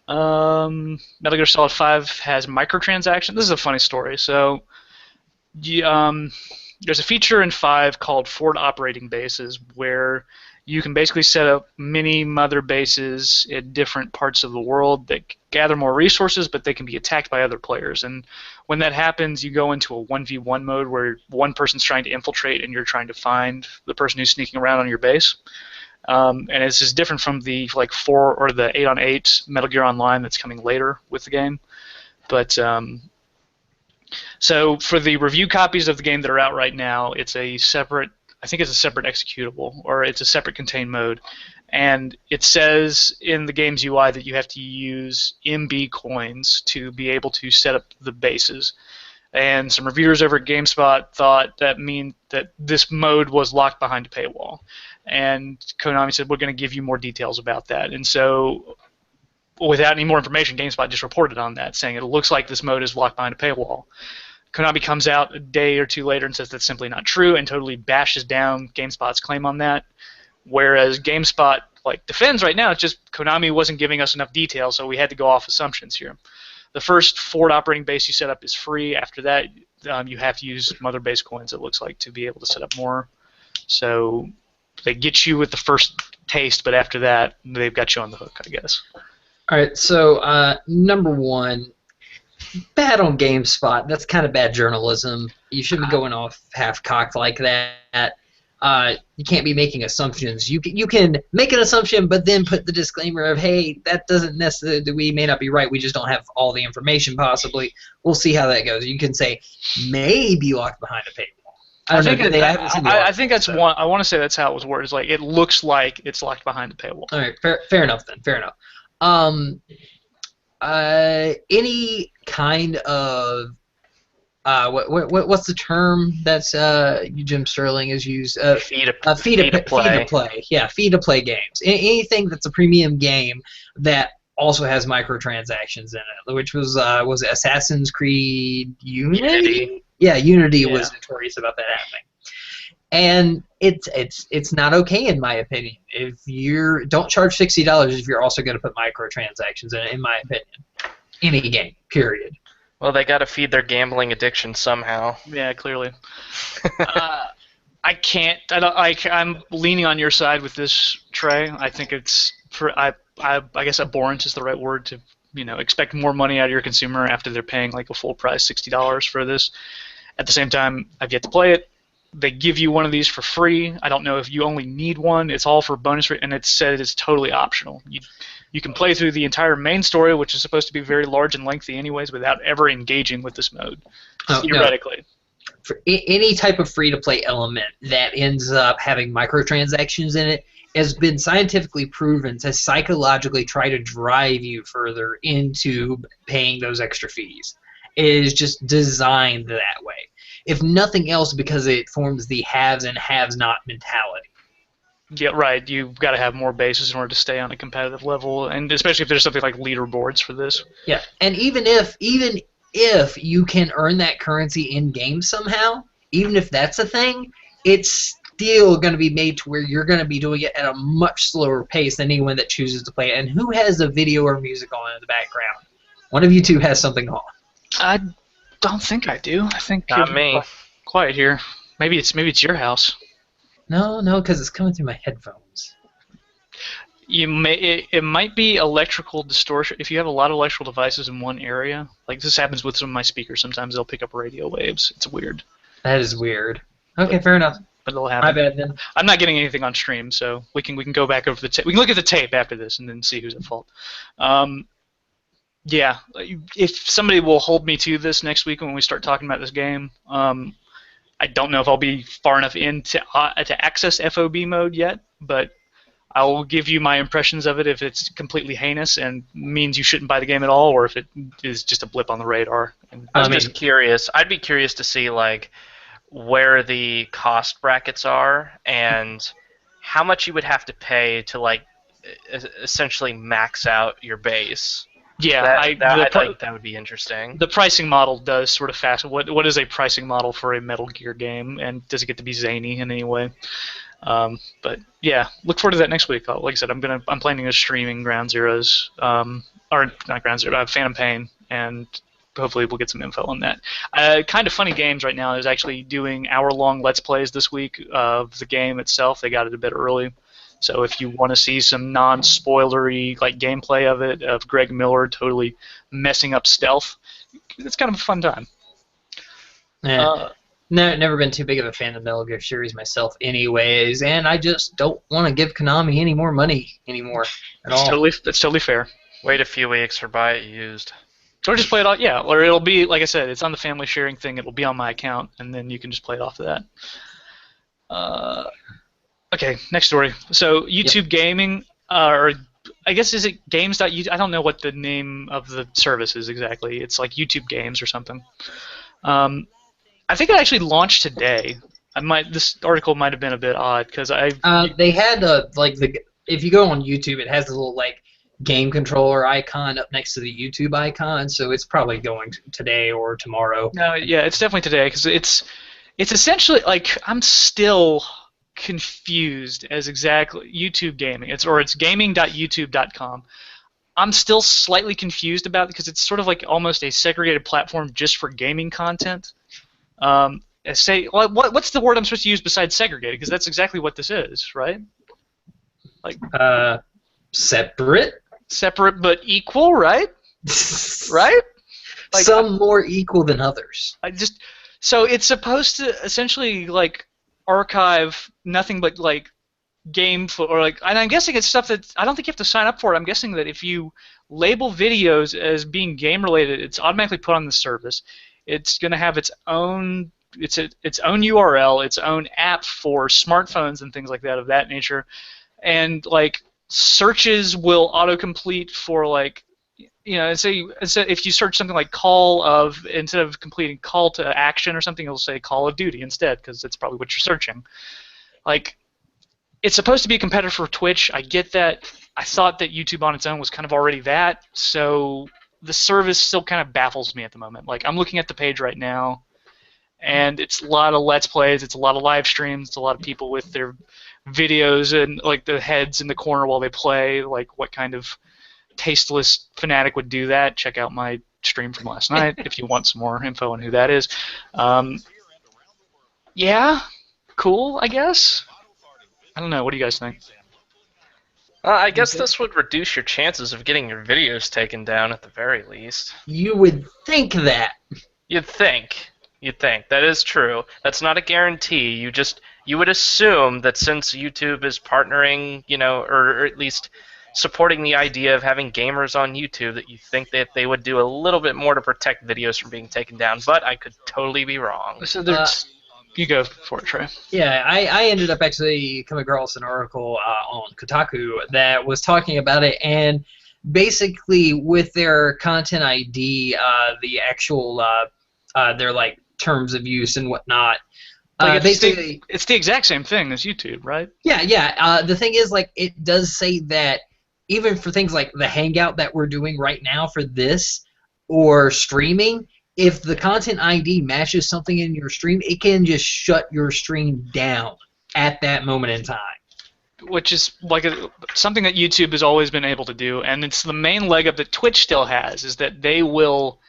Metal Gear Solid 5 has microtransactions. This is a funny story. So, there's a feature in 5 called forward operating bases where you can basically set up mini mother bases in different parts of the world that gather more resources, but they can be attacked by other players. And when that happens, you go into a 1v1 mode where one person's trying to infiltrate and you're trying to find the person who's sneaking around on your base. And it's just different from the 4 or the 8-on-8 Metal Gear Online that's coming later with the game. But so for the review copies of the game that are out right now, it's a separate. I think it's a separate executable, or it's a separate contained mode. And it says in the game's UI that you have to use MB coins to be able to set up the bases. And some reviewers over at GameSpot thought that this mode was locked behind a paywall. And Konami said, we're going to give you more details about that. And so, without any more information, GameSpot just reported on that, saying it looks like this mode is locked behind a paywall. Konami comes out a day or two later and says that's simply not true and totally bashes down GameSpot's claim on that. Whereas GameSpot defends right now, it's just Konami wasn't giving us enough detail, so we had to go off assumptions here. The first forward operating base you set up is free. After that, you have to use mother base coins, it looks like, to be able to set up more. So they get you with the first taste, but after that, they've got you on the hook, I guess. All right, so number one, bad on GameSpot. That's kind of bad journalism. You shouldn't be going off half-cocked like that. You can't be making assumptions. You can make an assumption, but then put the disclaimer of, hey, that doesn't necessarily, we may not be right. We just don't have all the information possibly. We'll see how that goes. You can say maybe locked behind a paywall. I think that's one. I want to say that's how it was worded. It's like it looks like it's locked behind the paywall. All right, fair enough then. Fair enough. Any kind of what's the term that's Jim Sterling has used? Fee to play. Yeah, fee to play games. Anything that's a premium game that also has microtransactions in it, which was it Assassin's Creed Unity? Yeah, Unity was notorious about that happening. And it's not okay in my opinion. If you don't charge $60 if you're also going to put microtransactions in my opinion. Any game, period. Well, they got to feed their gambling addiction somehow. Yeah, clearly. I can't. I'm leaning on your side with this, Trey. I think it's I guess abhorrent is the right word to expect more money out of your consumer after they're paying a full price $60 for this. At the same time, I've yet to play it. They give you one of these for free. I don't know if you only need one. It's all for bonus, and it said it's totally optional. You can play through the entire main story, which is supposed to be very large and lengthy anyways, without ever engaging with this mode, theoretically. No. For any type of free-to-play element that ends up having microtransactions in it has been scientifically proven to psychologically try to drive you further into paying those extra fees. It is just designed that way. If nothing else, because it forms the haves and have-not mentality. Yeah, right. You've got to have more bases in order to stay on a competitive level, and especially if there's something like leaderboards for this. Yeah, and even if if you can earn that currency in game somehow, even if that's a thing, it's still going to be made to where you're going to be doing it at a much slower pace than anyone that chooses to play it. And who has a video or music on in the background? One of you two has something on. I don't think I do. I think Not you're me. quiet here. Maybe it's your house. No, because it's coming through my headphones. It might be electrical distortion. If you have a lot of electrical devices in one area, like this happens with some of my speakers, sometimes they'll pick up radio waves. It's weird. That is weird. Okay, fair enough. But it'll happen. My bad then. I'm not getting anything on stream, so we can go back over the tape. We can look at the tape after this and then see who's at fault. Yeah, if somebody will hold me to this next week when we start talking about this game, I don't know if I'll be far enough in to access FOB mode yet, but I will give you my impressions of it if it's completely heinous and means you shouldn't buy the game at all, or if it is just a blip on the radar. I was just curious. I'd be curious to see like where the cost brackets are and how much you would have to pay to like essentially max out your base. Yeah, I think that would be interesting. The pricing model does sort of fast. What is a pricing model for a Metal Gear game, and does it get to be zany in any way? But yeah, look forward to that next week. Like I said, I'm planning on streaming Ground Zeroes, or not Ground Zero, Phantom Pain, and hopefully we'll get some info on that. Kind of Funny Games right now is actually doing hour-long Let's Plays this week of the game itself. They got it a bit early. So if you want to see some non-spoilery like gameplay of it, of Greg Miller totally messing up stealth, it's kind of a fun time. Yeah. No, never been too big of a fan of the Metal Gear series myself anyways, and I just don't want to give Konami any more money anymore at all. That's totally fair. Wait a few weeks or buy it used. Or just play it off, yeah, or it'll be, like I said, it's on the family sharing thing, it'll be on my account, and then you can just play it off of that. Okay, next story. So YouTube Gaming, or I guess is it games.youtube? I don't know what the name of the service is exactly. It's like YouTube Games or something. I think it actually launched today. This article might have been a bit odd because they had if you go on YouTube, it has a little like game controller icon up next to the YouTube icon, so it's probably going today or tomorrow. No, yeah, it's definitely today because it's essentially like I'm still confused as exactly YouTube Gaming. It's gaming.youtube.com. I'm still slightly confused about it because it's sort of like almost a segregated platform just for gaming content. What's the word I'm supposed to use besides segregated? Because that's exactly what this is, right? Like separate but equal, right? Right? Like, some more equal than others. So it's supposed to essentially like archive nothing but like and I'm guessing it's stuff that I don't think you have to sign up for it. I'm guessing that if you label videos as being game related, it's automatically put on the service. It's going to have its own URL, its own app for smartphones and things like that of that nature, and like searches will autocomplete for like, you know, say if you search something like instead of completing call to action or something, it'll say Call of Duty instead because that's probably what you're searching. Like, it's supposed to be a competitor for Twitch. I get that. I thought that YouTube on its own was kind of already that, so the service still kind of baffles me at the moment. Like, I'm looking at the page right now, and it's a lot of Let's Plays, it's a lot of live streams, it's a lot of people with their videos and like the heads in the corner while they play. Like, what kind of tasteless fanatic would do that? Check out my stream from last night if you want some more info on who that is. Yeah, cool, I guess. I don't know. What do you guys think? I guess this would reduce your chances of getting your videos taken down at the very least. You would think that. You'd think. That is true. That's not a guarantee. You would assume that since YouTube is partnering, you know, or at least supporting the idea of having gamers on YouTube, that you think that they would do a little bit more to protect videos from being taken down. But I could totally be wrong. So you go for it, Trey. Yeah, I ended up actually coming across an article on Kotaku that was talking about it, and basically with their content ID, the actual their like terms of use and whatnot. Basically, it's the exact same thing as YouTube, right? Yeah. The thing is, like, it does say that even for things like the Hangout that we're doing right now for this or streaming, if the content ID matches something in your stream, it can just shut your stream down at that moment in time. Which is like something that YouTube has always been able to do, and it's the main leg up that Twitch still has, is that they will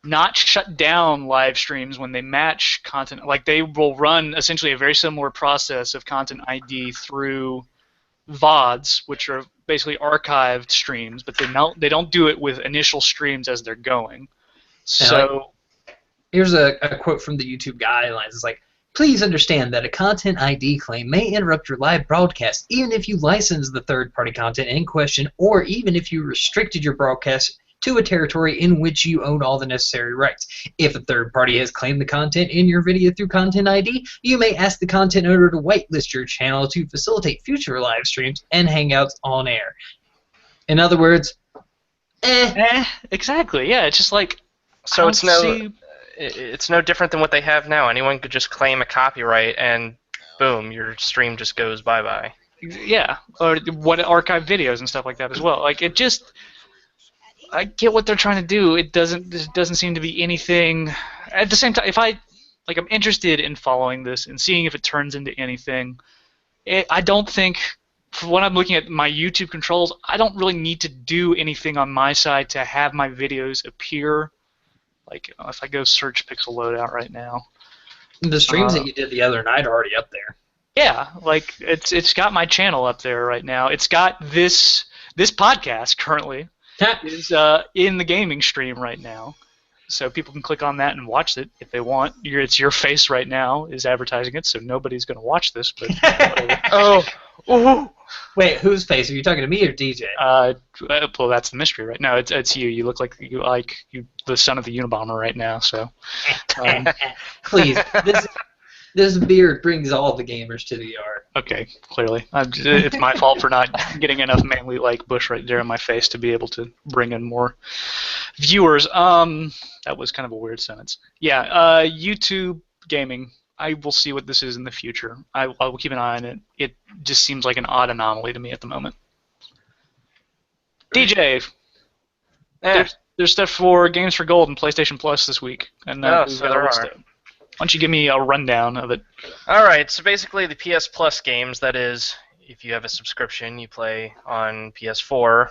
not shut down live streams when they match content. Like, they will run essentially a very similar process of content ID through VODs, which are basically archived streams, but they don't do it with initial streams as they're going. So here's a quote from the YouTube guidelines. It's like, please understand that a content ID claim may interrupt your live broadcast, even if you license the third-party content in question, or even if you restricted your broadcast to a territory in which you own all the necessary rights. If a third party has claimed the content in your video through Content ID, you may ask the content owner to whitelist your channel to facilitate future live streams and hangouts on air. In other words, exactly. Yeah, it's just like, so it's no different than what they have now. Anyone could just claim a copyright and boom, your stream just goes bye-bye. Yeah, or what archive videos and stuff like that as well. Like, it just, I get what they're trying to do. It doesn't seem to be anything. At the same time, if I'm interested in following this and seeing if it turns into anything, I don't think, when I'm looking at my YouTube controls, I don't really need to do anything on my side to have my videos appear. Like, if I go search Pixel Loadout right now, the streams that you did the other night are already up there. Yeah, like, it's got my channel up there right now. It's got this podcast currently is in the gaming stream right now, so people can click on that and watch it if they want. It's your face right now is advertising it, so nobody's going to watch this. But oh, wait, whose face? Are you talking to me or DJ? Well, that's the mystery, right? No, it's you. You look like the son of the Unabomber right now. So, please, this beard brings all the gamers to the yard. Okay, clearly. It's my fault for not getting enough manly-like bush right there in my face to be able to bring in more viewers. That was kind of a weird sentence. Yeah, YouTube gaming. I will see what this is in the future. I will keep an eye on it. It just seems like an odd anomaly to me at the moment. DJ, there's stuff for Games for Gold and PlayStation Plus this week. And so there are. Why don't you give me a rundown of it? All right, so basically the PS Plus games, that is, if you have a subscription, you play on PS4.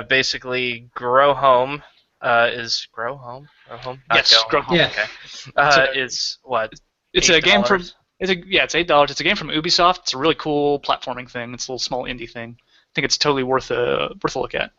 Basically, Grow Home is Grow Home. Grow Home. Yes, Grow Home. Yeah. Okay. Is what? It's $8? a game from. It's $8. It's a game from Ubisoft. It's a really cool platforming thing. It's a little small indie thing. I think it's totally worth a look at.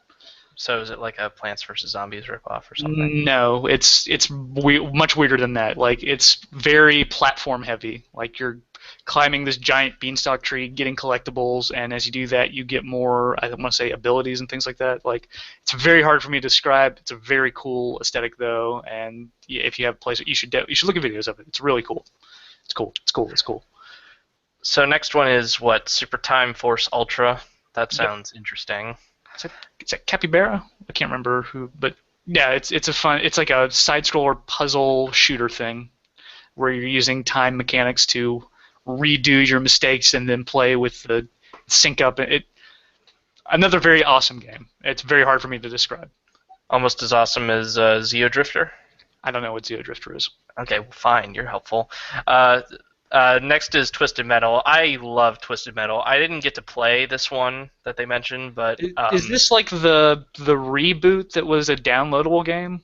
So is it like a Plants vs. Zombies ripoff or something? No, it's much weirder than that. Like, it's very platform heavy. Like, you're climbing this giant beanstalk tree, getting collectibles, and as you do that, you get more, I want to say, abilities and things like that. Like, it's very hard for me to describe. It's a very cool aesthetic, though, and if you have a place, you should look at videos of it. It's really cool. It's cool. So next one is what? Super Time Force Ultra. That sounds interesting. Is that Capybara? I can't remember who, but yeah, it's like a side-scroller puzzle shooter thing where you're using time mechanics to redo your mistakes and then play with the sync up. Another very awesome game. It's very hard for me to describe. Almost as awesome as Zeo Drifter? I don't know what Zeo Drifter is. Okay, well, fine. You're helpful. Next is Twisted Metal. I love Twisted Metal. I didn't get to play this one that they mentioned, but is this like the reboot that was a downloadable game?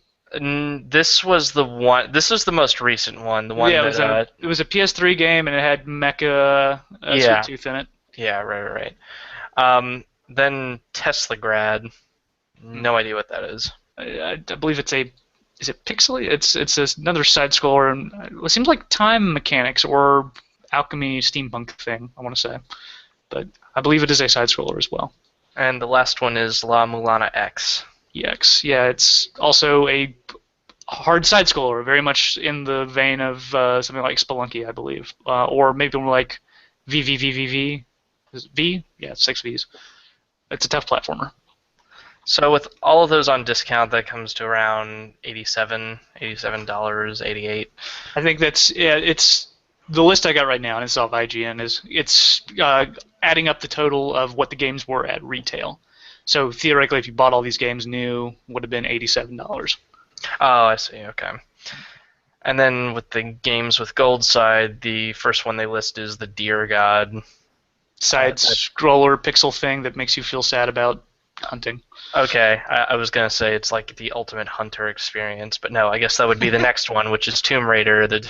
This was the one. This is the most recent one. The one that it was a PS3 game and it had Mecha Sweet Tooth in it. Yeah, right. Then Teslagrad. No idea what that is. I believe it's a. Is it Pixel? It's another side scroller, and it seems like time mechanics or alchemy steampunk thing. I want to say, but I believe it is a side scroller as well. And the last one is La Mulana X. EX. Yeah, it's also a hard side scroller, very much in the vein of something like Spelunky, I believe, or maybe more like VVVVV. Is it V? Yeah, it's 6 Vs. It's a tough platformer. So with all of those on discount, that comes to around $87, $88. I think it's the list I got right now, and it's off IGN. It's adding up the total of what the games were at retail. So theoretically, if you bought all these games new, would have been $87. Oh, I see. Okay. And then with the games with gold side, the first one they list is the Deer God. Side scroller pixel thing that makes you feel sad about hunting. Okay, I was gonna say it's like the ultimate hunter experience, but no, I guess that would be the next one, which is Tomb Raider, the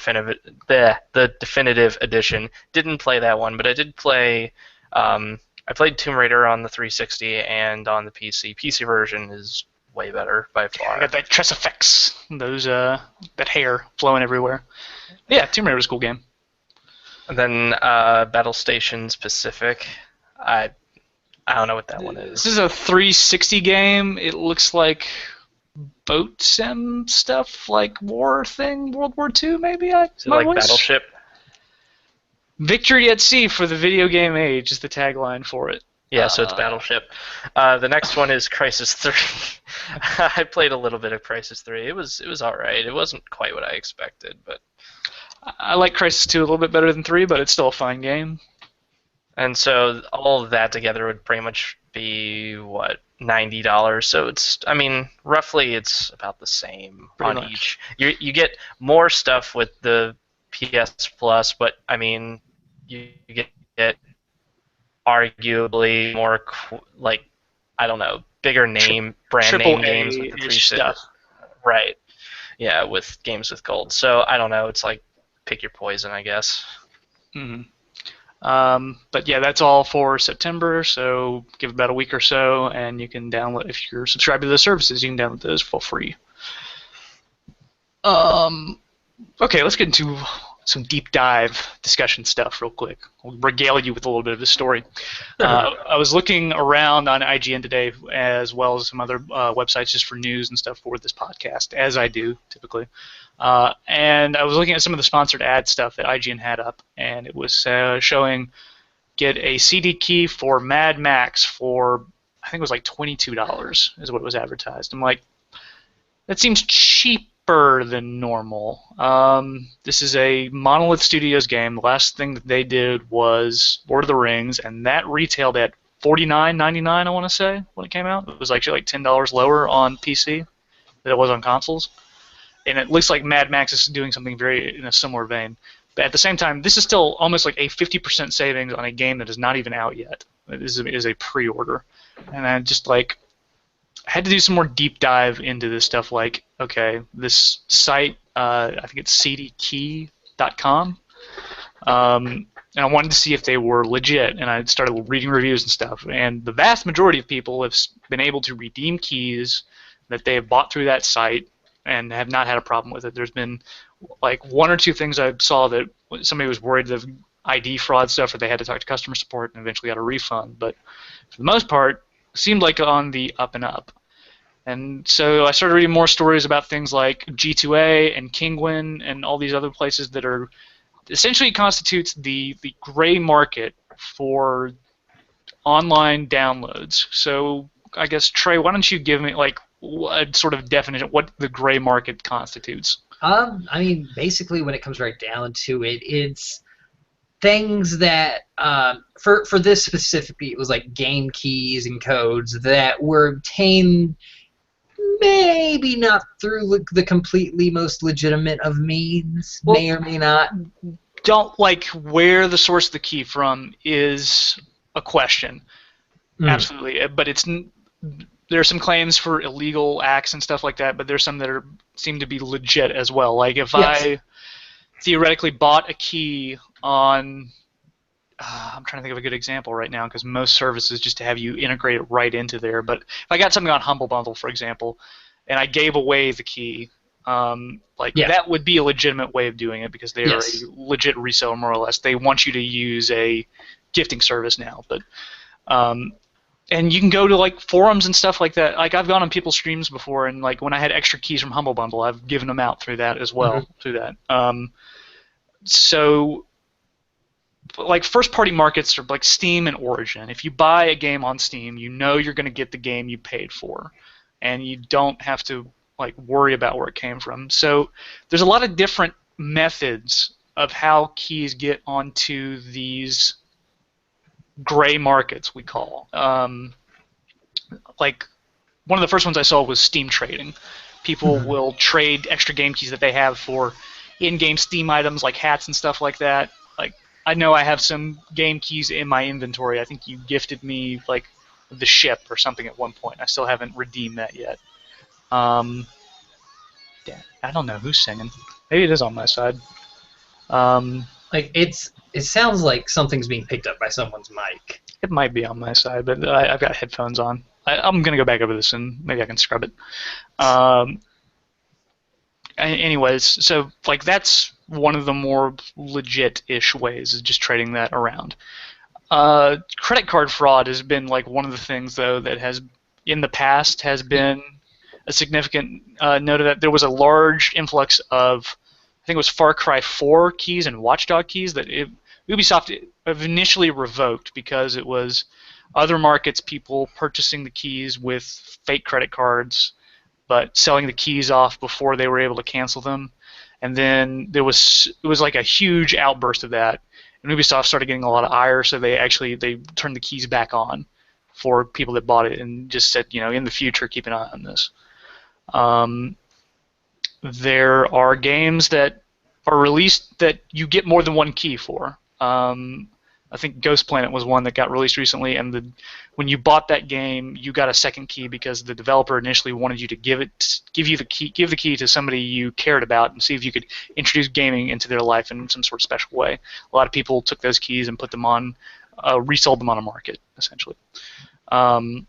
definitive edition. Didn't play that one, but I did play. I played Tomb Raider on the 360 and on the PC. PC version is way better by far. I got that Tress effects, those that hair flowing everywhere. Yeah, Tomb Raider was a cool game. And then Battle Stations Pacific. I don't know what that one is. This is a 360 game. It looks like boat sim stuff, like war thing, World War II maybe. Is it like Battleship? Victory at sea for the video game age is the tagline for it. Yeah, so it's Battleship. The next one is Crisis 3. I played a little bit of Crisis 3. It was all right. It wasn't quite what I expected, but I like Crisis 2 a little bit better than 3, but it's still a fine game. And so all of that together would pretty much be, what, $90. So it's, I mean, roughly it's about the same Pretty on much. each. You get more stuff with the PS Plus, but I mean, you get arguably more, like, I don't know, bigger name, brand name games with the 360 stuff. Right. Yeah, with games with gold. So I don't know. It's like pick your poison, I guess. Mm-hmm. But yeah, that's all for September, so give it about a week or so, and you can download, if you're subscribed to those services, you can download those for free. Okay, let's get into some deep dive discussion stuff real quick. I'll regale you with a little bit of the story. I was looking around on IGN today, as well as some other websites just for news and stuff for this podcast, as I do typically. And I was looking at some of the sponsored ad stuff that IGN had up, and it was showing get a CD key for Mad Max for, I think it was like $22 is what it was advertised. I'm like, that seems cheaper than normal. This is a Monolith Studios game. The last thing that they did was Lord of the Rings, and that retailed at $49.99, I want to say, when it came out. It was actually like $10 lower on PC than it was on consoles. And it looks like Mad Max is doing something very in a similar vein. But at the same time, this is still almost like a 50% savings on a game that is not even out yet. It is a pre-order. And I just like had to do some more deep dive into this stuff. Like, okay, this site, I think it's cdkey.com. And I wanted to see if they were legit. And I started reading reviews and stuff. And the vast majority of people have been able to redeem keys that they have bought through that site and have not had a problem with it. There's been like one or two things I saw that somebody was worried of ID fraud stuff, or they had to talk to customer support and eventually got a refund. But for the most part, it seemed like on the up and up. And so I started reading more stories about things like G2A and Kingwin and all these other places that are essentially constitutes the gray market for online downloads. So I guess, Trey, why don't you give me like a sort of definition of what the gray market constitutes? I mean, basically, when it comes right down to it, it's things that, for this specifically, it was like game keys and codes that were obtained maybe not through the completely most legitimate of means, Well, may or may not. Don't like where the source of the key from is a question. Absolutely, but there are some claims for illegal acts and stuff like that, but there's some that seem to be legit as well. Like if I theoretically bought a key on, I'm trying to think of a good example right now because most services just have you integrate it right into there. But if I got something on Humble Bundle, for example, and I gave away the key, that would be a legitimate way of doing it because they are a legit reseller more or less. They want you to use a gifting service now, but. And you can go to like forums and stuff like that. Like I've gone on people's streams before, and like when I had extra keys from Humble Bundle, I've given them out through that as well. Through that, so like first-party markets are like Steam and Origin. If you buy a game on Steam, you know you're going to get the game you paid for, and you don't have to like worry about where it came from. So there's a lot of different methods of how keys get onto these gray markets, we call. Like one of the first ones I saw was Steam trading, People will trade extra game keys that they have for in-game Steam items like hats and stuff like that. Like, I know I have some game keys in my inventory. I think you gifted me like the ship or something at one point. I still haven't redeemed that yet. Damn, I don't know who's singing. Maybe it is on my side. Like it sounds like something's being picked up by someone's mic. It might be on my side, but I've got headphones on. I'm gonna go back over this and maybe I can scrub it. Anyways, so like that's one of the more legit-ish ways is just trading that around. Credit card fraud has been like one of the things though that has in the past has been a significant note of that. There was a large influx of, I think it was Far Cry 4 keys and Watchdog keys that Ubisoft initially revoked because it was other markets, people purchasing the keys with fake credit cards, but selling the keys off before they were able to cancel them. And then it was like a huge outburst of that. And Ubisoft started getting a lot of ire, so they turned the keys back on for people that bought it and just said, in the future, keep an eye on this. There are games that are released that you get more than one key for. I think Ghost Planet was one that got released recently, and when you bought that game, you got a second key because the developer initially wanted you to give the key to somebody you cared about and see if you could introduce gaming into their life in some sort of special way. A lot of people took those keys and put them on, resold them on a market, essentially. And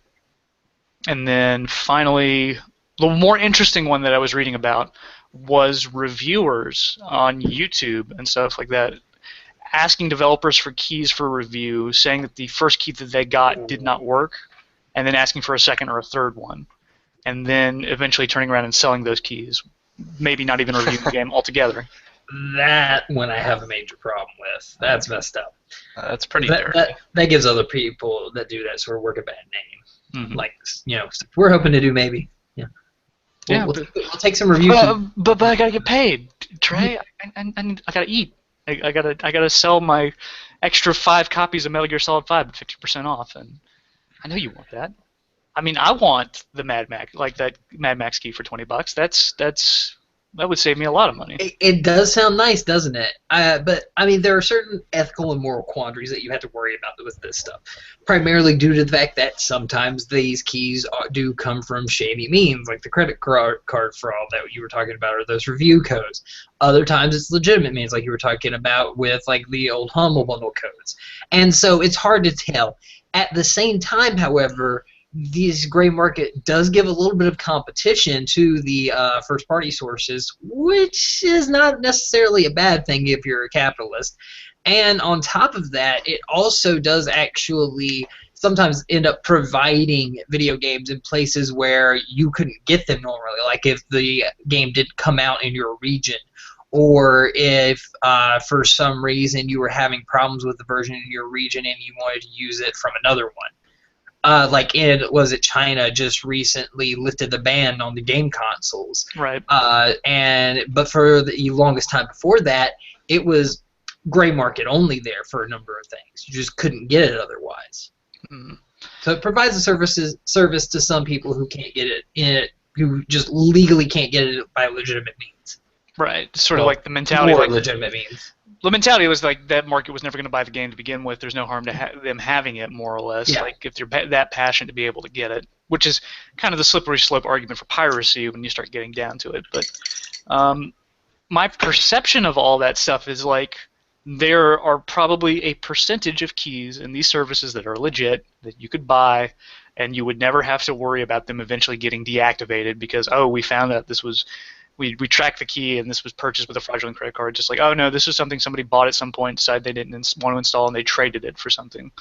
then finally, the more interesting one that I was reading about was reviewers on YouTube and stuff like that asking developers for keys for review, saying that the first key that they got did not work, and then asking for a second or a third one, and then eventually turning around and selling those keys, maybe not even reviewing the game altogether. That one I have a major problem with. That's messed up. That's pretty dirty. That gives other people that do that sort of work a bad name. Mm-hmm. Like, we're hoping to do maybe. Yeah. We'll take some reviews. But I gotta get paid, Trey. I gotta eat. I gotta sell my extra 5 copies of Metal Gear Solid 5 at 50% off, and I know you want that. I mean, I want the Mad Max, like that Mad Max key for $20. That would save me a lot of money. It does sound nice, doesn't it? But I mean, there are certain ethical and moral quandaries that you have to worry about with this stuff. Primarily due to the fact that sometimes these keys do come from shady means, like the credit card fraud that you were talking about, or those review codes. Other times it's legitimate means, like you were talking about with like the old Humble Bundle codes. And so it's hard to tell. At the same time, however, this gray market does give a little bit of competition to the first-party sources, which is not necessarily a bad thing if you're a capitalist. And on top of that, it also does actually sometimes end up providing video games in places where you couldn't get them normally, like if the game didn't come out in your region, or if for some reason you were having problems with the version in your region and you wanted to use it from another one. Like China just recently lifted the ban on the game consoles. Right. But for the longest time before that, it was gray market only there for a number of things. You just couldn't get it otherwise. Mm. So it provides a service to some people who can't get it who just legally can't get it by legitimate means. Right. Sort of like the mentality, like legitimate means. The mentality was like that market was never going to buy the game to begin with. There's no harm to them having it, more or less. Yeah. Like if they're that passionate to be able to get it, which is kind of the slippery slope argument for piracy when you start getting down to it. But my perception of all that stuff is like there are probably a percentage of keys in these services that are legit that you could buy, and you would never have to worry about them eventually getting deactivated because, oh, we found out this was. We tracked the key and this was purchased with a fraudulent credit card. Just like, oh no, this is something somebody bought at some point, decided they didn't want to install, and they traded it for something.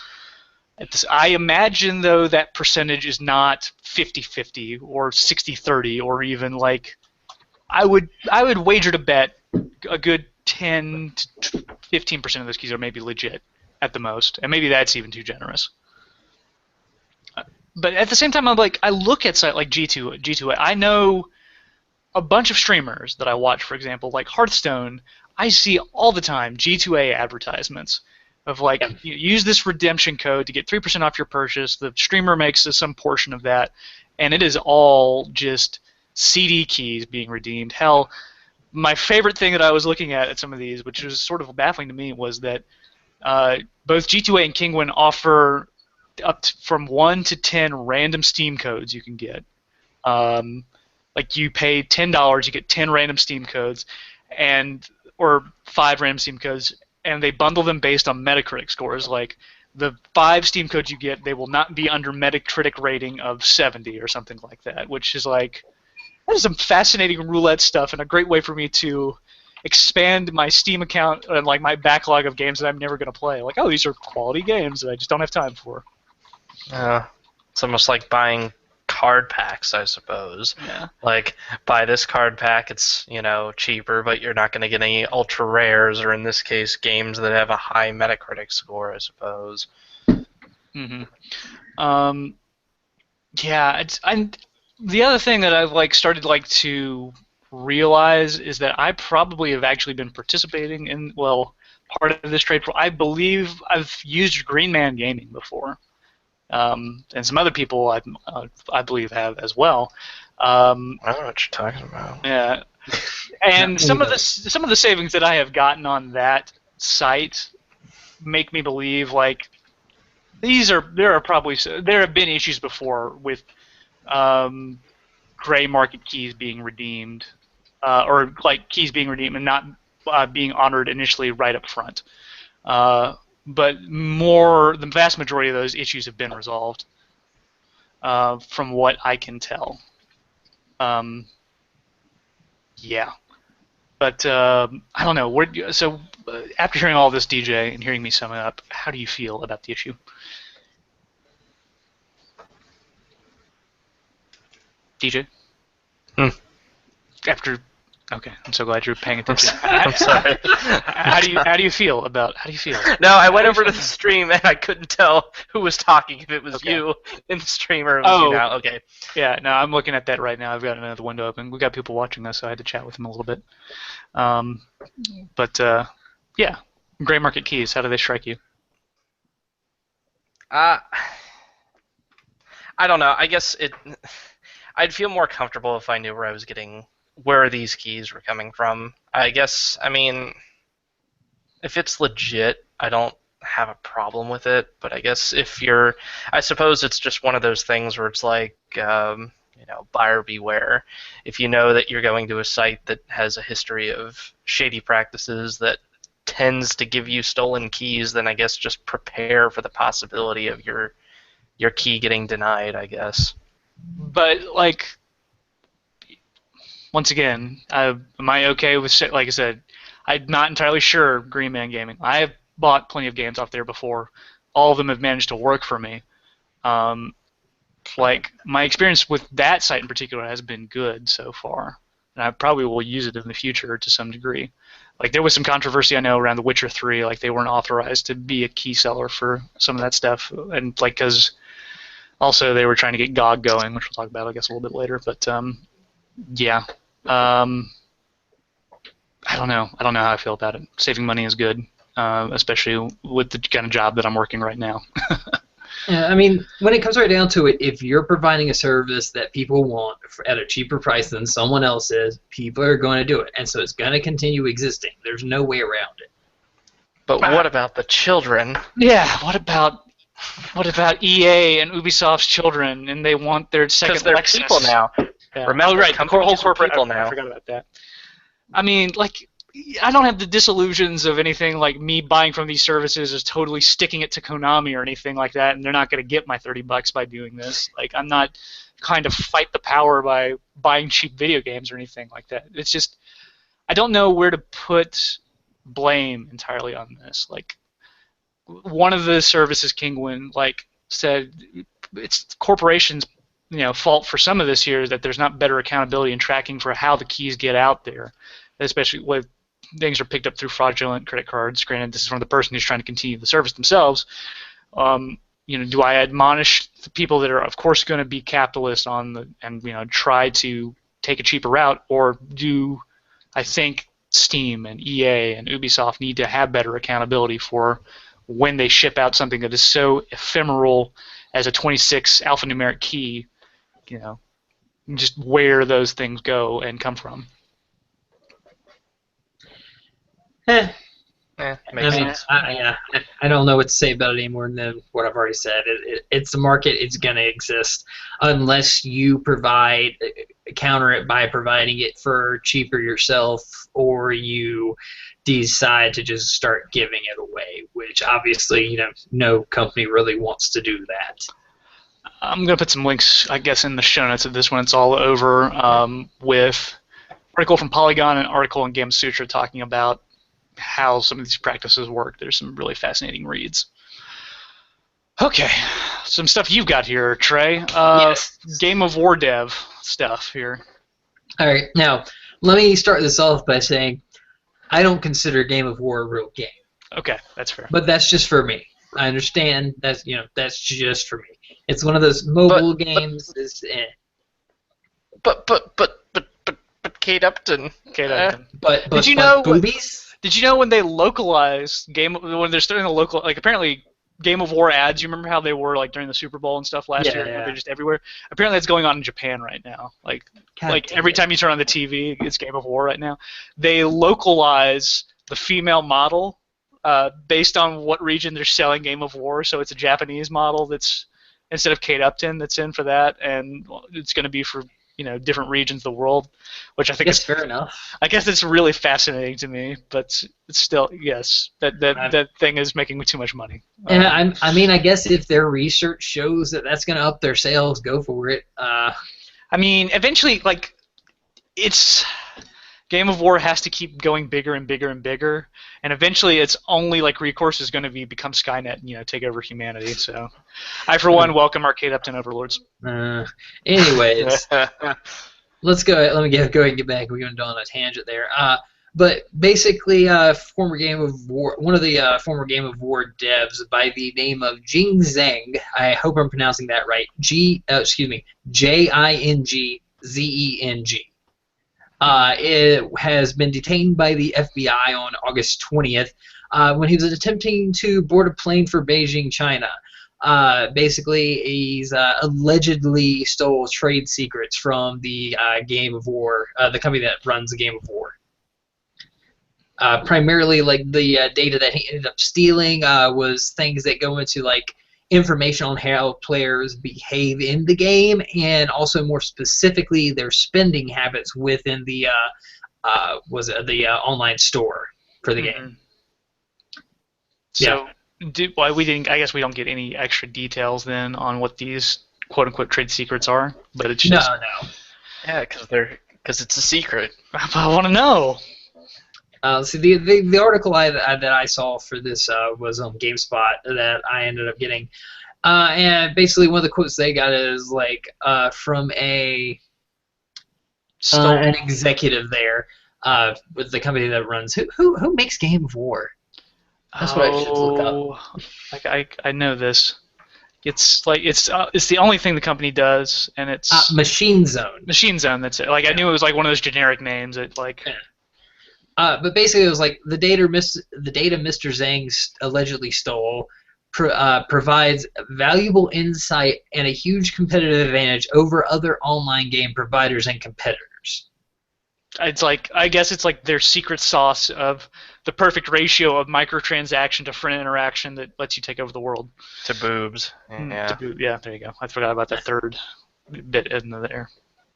I imagine though that percentage is not 50-50 or 60-30 or even like I would wager to bet a good 10 to 15% of those keys are maybe legit at the most, and maybe that's even too generous. But at the same time, I look at sites like G2A. I know a bunch of streamers that I watch, for example, like Hearthstone, I see all the time G2A advertisements of like, you use this redemption code to get 3% off your purchase. The streamer makes some portion of that, and it is all just CD keys being redeemed. Hell, my favorite thing that I was looking at some of these, which was sort of baffling to me, was that both G2A and Kingwin offer from 1 to 10 random Steam codes you can get. Like you pay $10, you get 10 random Steam codes, or 5 random Steam codes, and they bundle them based on Metacritic scores. Like the 5 Steam codes you get, they will not be under Metacritic rating of 70 or something like that, which is like, that is some fascinating roulette stuff and a great way for me to expand my Steam account and like my backlog of games that I'm never going to play. Like, oh, these are quality games that I just don't have time for. It's almost like buying card packs, I suppose. Yeah. Like, buy this card pack, it's, cheaper, but you're not going to get any ultra rares, or in this case, games that have a high Metacritic score, I suppose. Mm-hmm. Yeah, the other thing that I've started to realize is that I probably have actually been participating in part of this trade. I believe I've used Green Man Gaming before, and some other people I believe have as well. I don't know what you're talking about. Yeah, and some of the savings that I have gotten on that site make me believe there have been issues before with gray market keys being redeemed, or keys being redeemed and not being honored initially right up front. But the vast majority of those issues have been resolved, from what I can tell. Yeah, but I don't know. So after hearing all this, DJ, and hearing me sum it up, how do you feel about the issue? DJ? Okay, I'm so glad you're paying attention. I'm sorry. How do you feel? No, I went over to the stream and I couldn't tell who was talking, if it was you in the stream or it was you now. Okay. Yeah, no, I'm looking at that right now. I've got another window open. We've got people watching us, so I had to chat with them a little bit. Yeah, gray market keys, how do they strike you? I don't know. I guess I'd feel more comfortable if I knew where these keys were coming from. If it's legit, I don't have a problem with it. But I guess I suppose it's just one of those things where it's like, buyer beware. If you know that you're going to a site that has a history of shady practices that tends to give you stolen keys, then I guess just prepare for the possibility of your key getting denied, I guess. But once again, am I okay with, like I said, I'm not entirely sure. Green Man Gaming, I have bought plenty of games off there before. All of them have managed to work for me. My experience with that site in particular has been good so far, and I probably will use it in the future to some degree. There was some controversy, I know, around The Witcher 3. They weren't authorized to be a key seller for some of that stuff, and because also they were trying to get GOG going, which we'll talk about, I guess, a little bit later. But yeah, I don't know. I don't know how I feel about it. Saving money is good, especially with the kind of job that I'm working right now. Yeah, when it comes right down to it, if you're providing a service that people want at a cheaper price than someone else is, people are going to do it, and so it's going to continue existing. There's no way around it. But what about the children? Yeah, what about EA and Ubisoft's children, and they want their second Lexus? Because they're people now. Yeah. Remember, right, the whole corporate people now. I forgot about that. I don't have the disillusions of anything like me buying from these services is totally sticking it to Konami or anything like that, and they're not going to get my $30 by doing this. I'm not kind of fight the power by buying cheap video games or anything like that. It's just I don't know where to put blame entirely on this. One of the services, Kingwin, said it's corporations' fault for some of this here that there's not better accountability and tracking for how the keys get out there, especially when things are picked up through fraudulent credit cards. Granted, this is from the person who's trying to continue the service themselves. Do I admonish the people that are, of course, going to be capitalist and try to take a cheaper route, or do I think Steam and EA and Ubisoft need to have better accountability for when they ship out something that is so ephemeral as a 26 alphanumeric key? just where those things go and come from. Makes I mean, sense. I don't know what to say about it any more than what I've already said. It's a market. It's going to exist unless you counter it by providing it for cheaper yourself, or you decide to just start giving it away, which obviously, no company really wants to do that. I'm going to put some links, I guess, in the show notes of this when it's all over, with an article from Polygon and an article in Game Sutra talking about how some of these practices work. There's some really fascinating reads. Okay, some stuff you've got here, Trey. Yes. Game of War dev stuff here. All right, now let me start this off by saying I don't consider Game of War a real game. Okay, that's fair. But that's just for me. I understand that's just for me. It's one of those mobile games. But Kate Upton. But Did you know boobies? Did you know when they localized when they're starting to local, like apparently Game of War ads, you remember how they were like during the Super Bowl and stuff last year? Yeah. They're just everywhere. Apparently it's going on in Japan right now. Like every time you turn on the TV, it's Game of War right now. They localize the female model based on what region they're selling Game of War, so it's a Japanese model that's instead of Kate Upton that's in for that, and it's going to be for different regions of the world, which I think is fair enough. I guess it's really fascinating to me, but it's still, yes, that thing is making me too much money. And I mean, I guess if their research shows that that's going to up their sales, go for it. I mean, eventually, like, it's Game of War has to keep going bigger and bigger and bigger, and eventually its only recourse is going to become Skynet and take over humanity. So, I for one welcome our Kate Upton overlords. Anyways, let's go. Let me go ahead and get back. We're going to go on a tangent there. But basically, former Game of War, one of the former Game of War devs by the name of Jing Zheng. I hope I'm pronouncing that right. Jingzeng. It has been detained by the FBI on August 20th when he was attempting to board a plane for Beijing, China. Basically, he's allegedly stole trade secrets from the Game of War, the company that runs the Game of War. Primarily, the data that he ended up stealing was things that go into information on how players behave in the game, and also more specifically their spending habits within the online store for the game. So, I guess we don't get any extra details then on what these quote unquote trade secrets are, but it's just no. Yeah, because it's a secret. I want to know. See, the article that I saw for this was on GameSpot that I ended up getting, and basically one of the quotes they got is from an executive there with the company that runs who makes Game of War. That's what I should look up. I know this. It's the only thing the company does, and it's Machine Zone. Machine Zone. That's it. I knew it was one of those generic names. But basically, it was the data Mr. Zhang allegedly stole provides valuable insight and a huge competitive advantage over other online game providers and competitors. It's I guess it's their secret sauce of the perfect ratio of microtransaction to friend interaction that lets you take over the world. To boobs. Yeah. Yeah, there you go. I forgot about that third bit in there.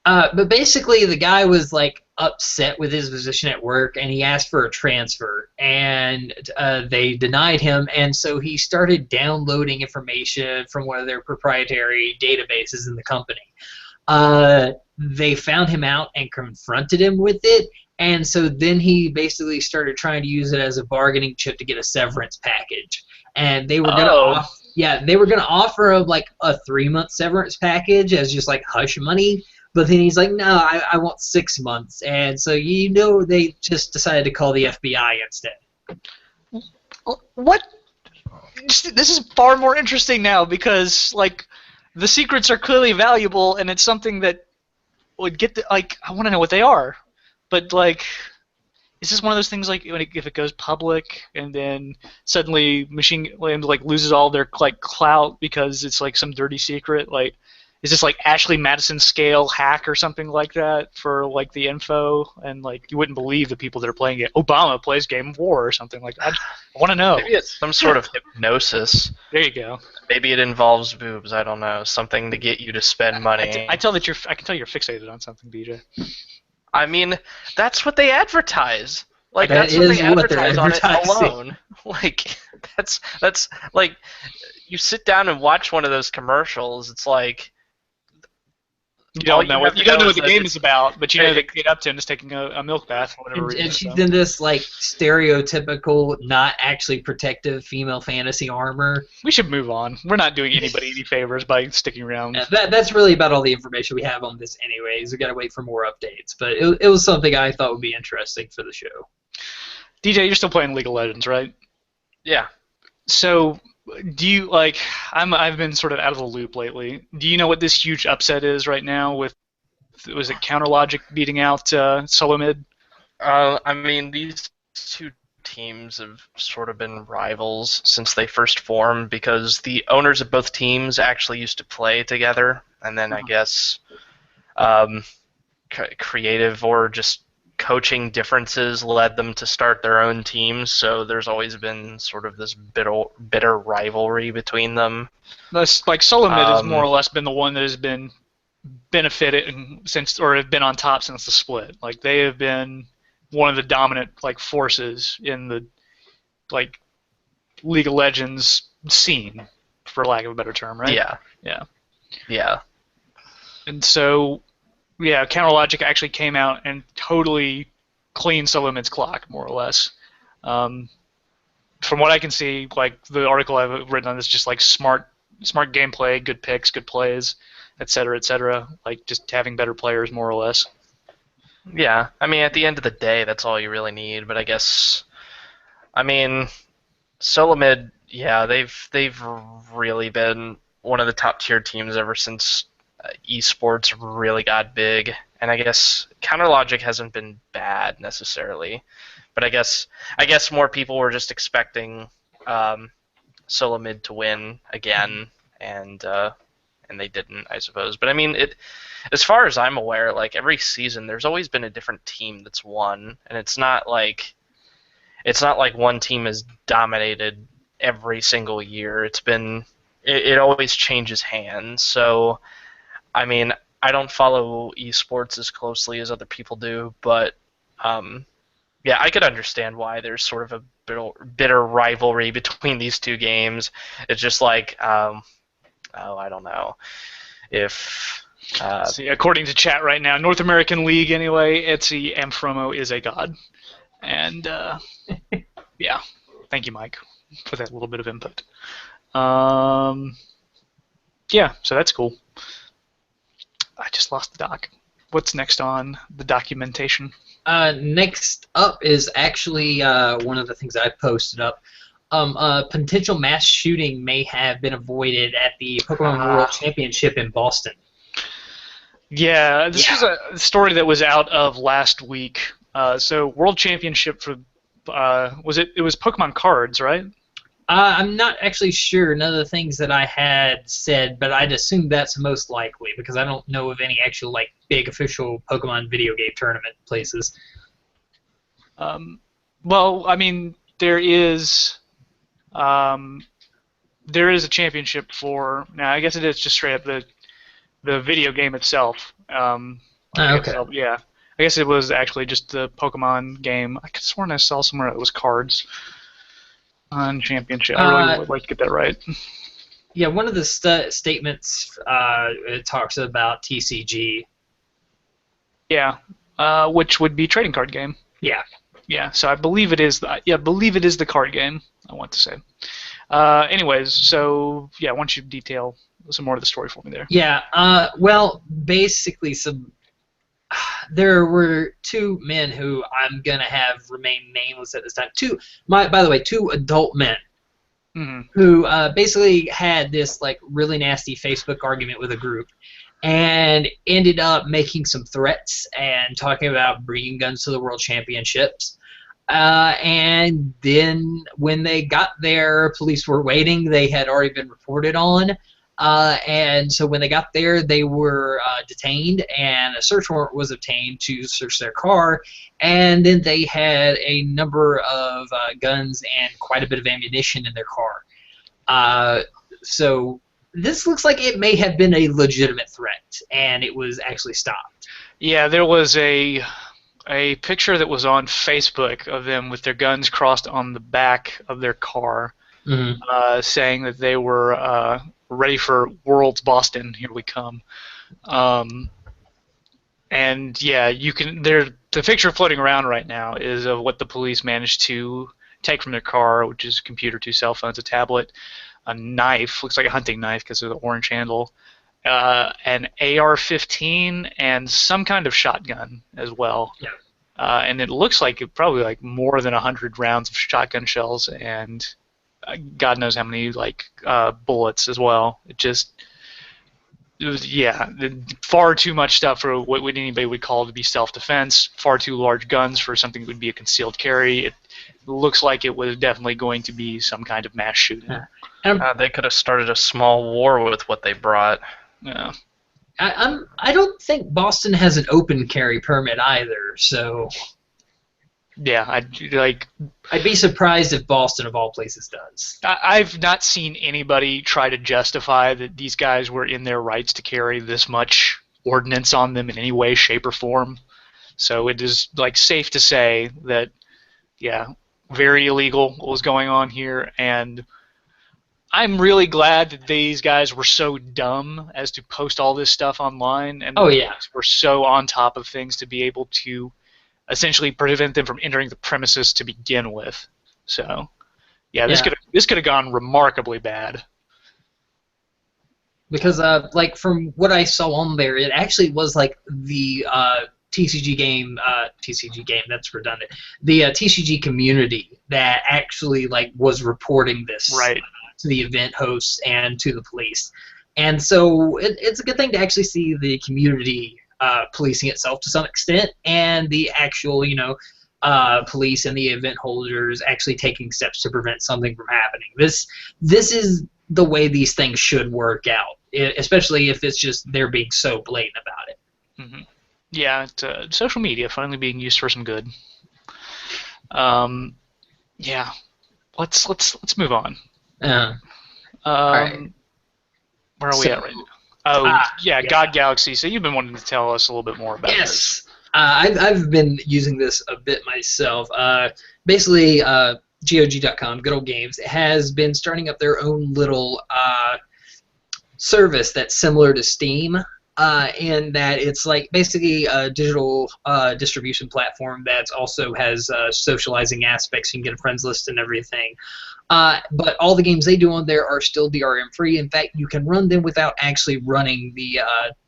But basically, the guy was upset with his position at work, and he asked for a transfer, and they denied him, and so he started downloading information from one of their proprietary databases in the company. They found him out and confronted him with it, and so then he basically started trying to use it as a bargaining chip to get a severance package. And they were gonna offer him a 3-month severance package as just hush money. But then he's no, I want 6 months. And so they just decided to call the FBI instead. What? This is far more interesting now because the secrets are clearly valuable, and it's something that would get I want to know what they are. But is this one of those things if it goes public and then suddenly Machine Land loses all their clout because it's some dirty secret? is this like Ashley Madison scale hack or something like that for like the info? And like you wouldn't believe the people that are playing it. Obama plays Game of War or something like that. I want to know. Maybe it's some sort of hypnosis. There you go. Maybe it involves boobs. I don't know. Something to get you to spend money. I can tell you're fixated on something, BJ. I mean, that's what they advertise. Like That that's what is they what they're advertise on it advertising. alone. Like that's like you sit down and watch one of those commercials. It's like You don't know what the game is is about, but you know that Kate Upton is taking a milk bath for whatever reason. And she's so. in this like stereotypical, not actually protective female fantasy armor. We should move on. We're not doing anybody any favors by sticking around. That's really about all the information we have on this anyways. We gotta wait for more updates. But it was something I thought would be interesting for the show. DJ, you're still playing League of Legends, right? Yeah. So, do you like? I've been sort of out of the loop lately. Do you know what this huge upset is right now? With was it Counterlogic beating out Solo Mid? I mean, these two teams have sort of been rivals since they first formed because the owners of both teams actually used to play together, and then I guess creative or just coaching differences led them to start their own teams, so there's always been sort of this bitter rivalry between them. That's like Solo Mid has more or less been the one that has been benefited since, or have been on top since the split. Like they have been one of the dominant like forces in the like League of Legends scene, for lack of a better term, right? Yeah. And so, yeah, Counterlogic actually came out and totally cleaned Solo Mid's clock, more or less. From what I can see, like the article I've written on this, just like smart gameplay, good picks, good plays, etc., like just having better players, more or less. Yeah, I mean, at the end of the day, that's all you really need. But I guess, I mean, Solo Mid, yeah, they've really been one of the top tier teams ever since esports really got big. And I guess Counterlogic hasn't been bad necessarily, but I guess more people were just expecting Solo Mid to win again, and they didn't, I suppose. But I mean, as far as I'm aware, like every season, there's always been a different team that's won, and it's not like one team has dominated every single year. It always changes hands. So, I mean, I don't follow esports as closely as other people do, but yeah, I could understand why there's sort of a bitter rivalry between these two games. It's just like, I don't know if. See, according to chat right now, North American League anyway, Etsy Amphomo is a god, and yeah, thank you, Mike, for that little bit of input. Yeah, so that's cool. I just lost the doc. What's next on the documentation? Next up is actually one of the things I posted up. A potential mass shooting may have been avoided at the Pokemon World Championship in Boston. Yeah, this was a story that was out of last week. So World Championship for it was Pokemon cards, right? I'm not actually sure. None of the things that I had said, but I'd assume that's most likely because I don't know of any actual like big official Pokemon video game tournament places. Well, I mean, there is a championship for now. I guess it is just straight up the video game itself. Okay. Yeah, I guess it was actually just the Pokemon game. I could have sworn I saw somewhere it was cards on championship. I really would like to get that right. Yeah, one of the statements it talks about TCG. Yeah, which would be trading card game. Yeah. Yeah, so I believe it is. I believe it is the card game. I want to say. Anyways, so yeah, why don't you detail some more of the story for me there? Yeah. Well, basically, there were two men who I'm gonna have remain nameless at this time. By the way, two adult men who basically had this like really nasty Facebook argument with a group, and ended up making some threats and talking about bringing guns to the World Championships. And then when they got there, police were waiting. They had already been reported on, And so when they got there, they were detained, and a search warrant was obtained to search their car. And then they had a number of guns and quite a bit of ammunition in their car. So this looks like it may have been a legitimate threat, and it was actually stopped. Yeah, there was a picture that was on Facebook of them with their guns crossed on the back of their car, saying that they were ready for World's Boston. Here we come. And yeah, you can. The picture floating around right now is of what the police managed to take from their car, which is a computer, 2 cell phones, a tablet, a knife, looks like a hunting knife because of the orange handle, an AR-15, and some kind of shotgun as well. Yeah. And it looks like it probably like more than 100 rounds of shotgun shells and God knows how many bullets as well. It was, yeah, far too much stuff for what anybody would call to be self-defense. Far too large guns for something that would be a concealed carry. It looks like it was definitely going to be some kind of mass shooting. They could have started a small war with what they brought. Yeah. I don't think Boston has an open carry permit either, so Yeah, I'd be surprised if Boston, of all places, does. I've not seen anybody try to justify that these guys were in their rights to carry this much ordnance on them in any way, shape, or form. So it is safe to say that, yeah, very illegal what was going on here, and I'm really glad that these guys were so dumb as to post all this stuff online, and were so on top of things to be able to essentially prevent them from entering the premises to begin with. So, yeah, this could have gone remarkably bad. Because from what I saw on there, it actually was the TCG game. That's redundant. The TCG community that actually was reporting this to the event hosts and to the police, and so it's a good thing to actually see the community policing itself to some extent, and the actual police and the event holders actually taking steps to prevent something from happening. This is the way these things should work out, especially if it's just they're being so blatant about it. Mm-hmm. Yeah, social media finally being used for some good. Yeah, let's move on. All right. Where are we at right now? Oh, yeah, God Galaxy. So you've been wanting to tell us a little bit more about this. Yes. I've been using this a bit myself. Basically, GOG.com, Good Old Games, has been starting up their own little service that's similar to Steam, in that it's basically a digital distribution platform that also has socializing aspects. You can get a friends list and everything. But all the games they do on there are still DRM free. In fact, you can run them without actually running the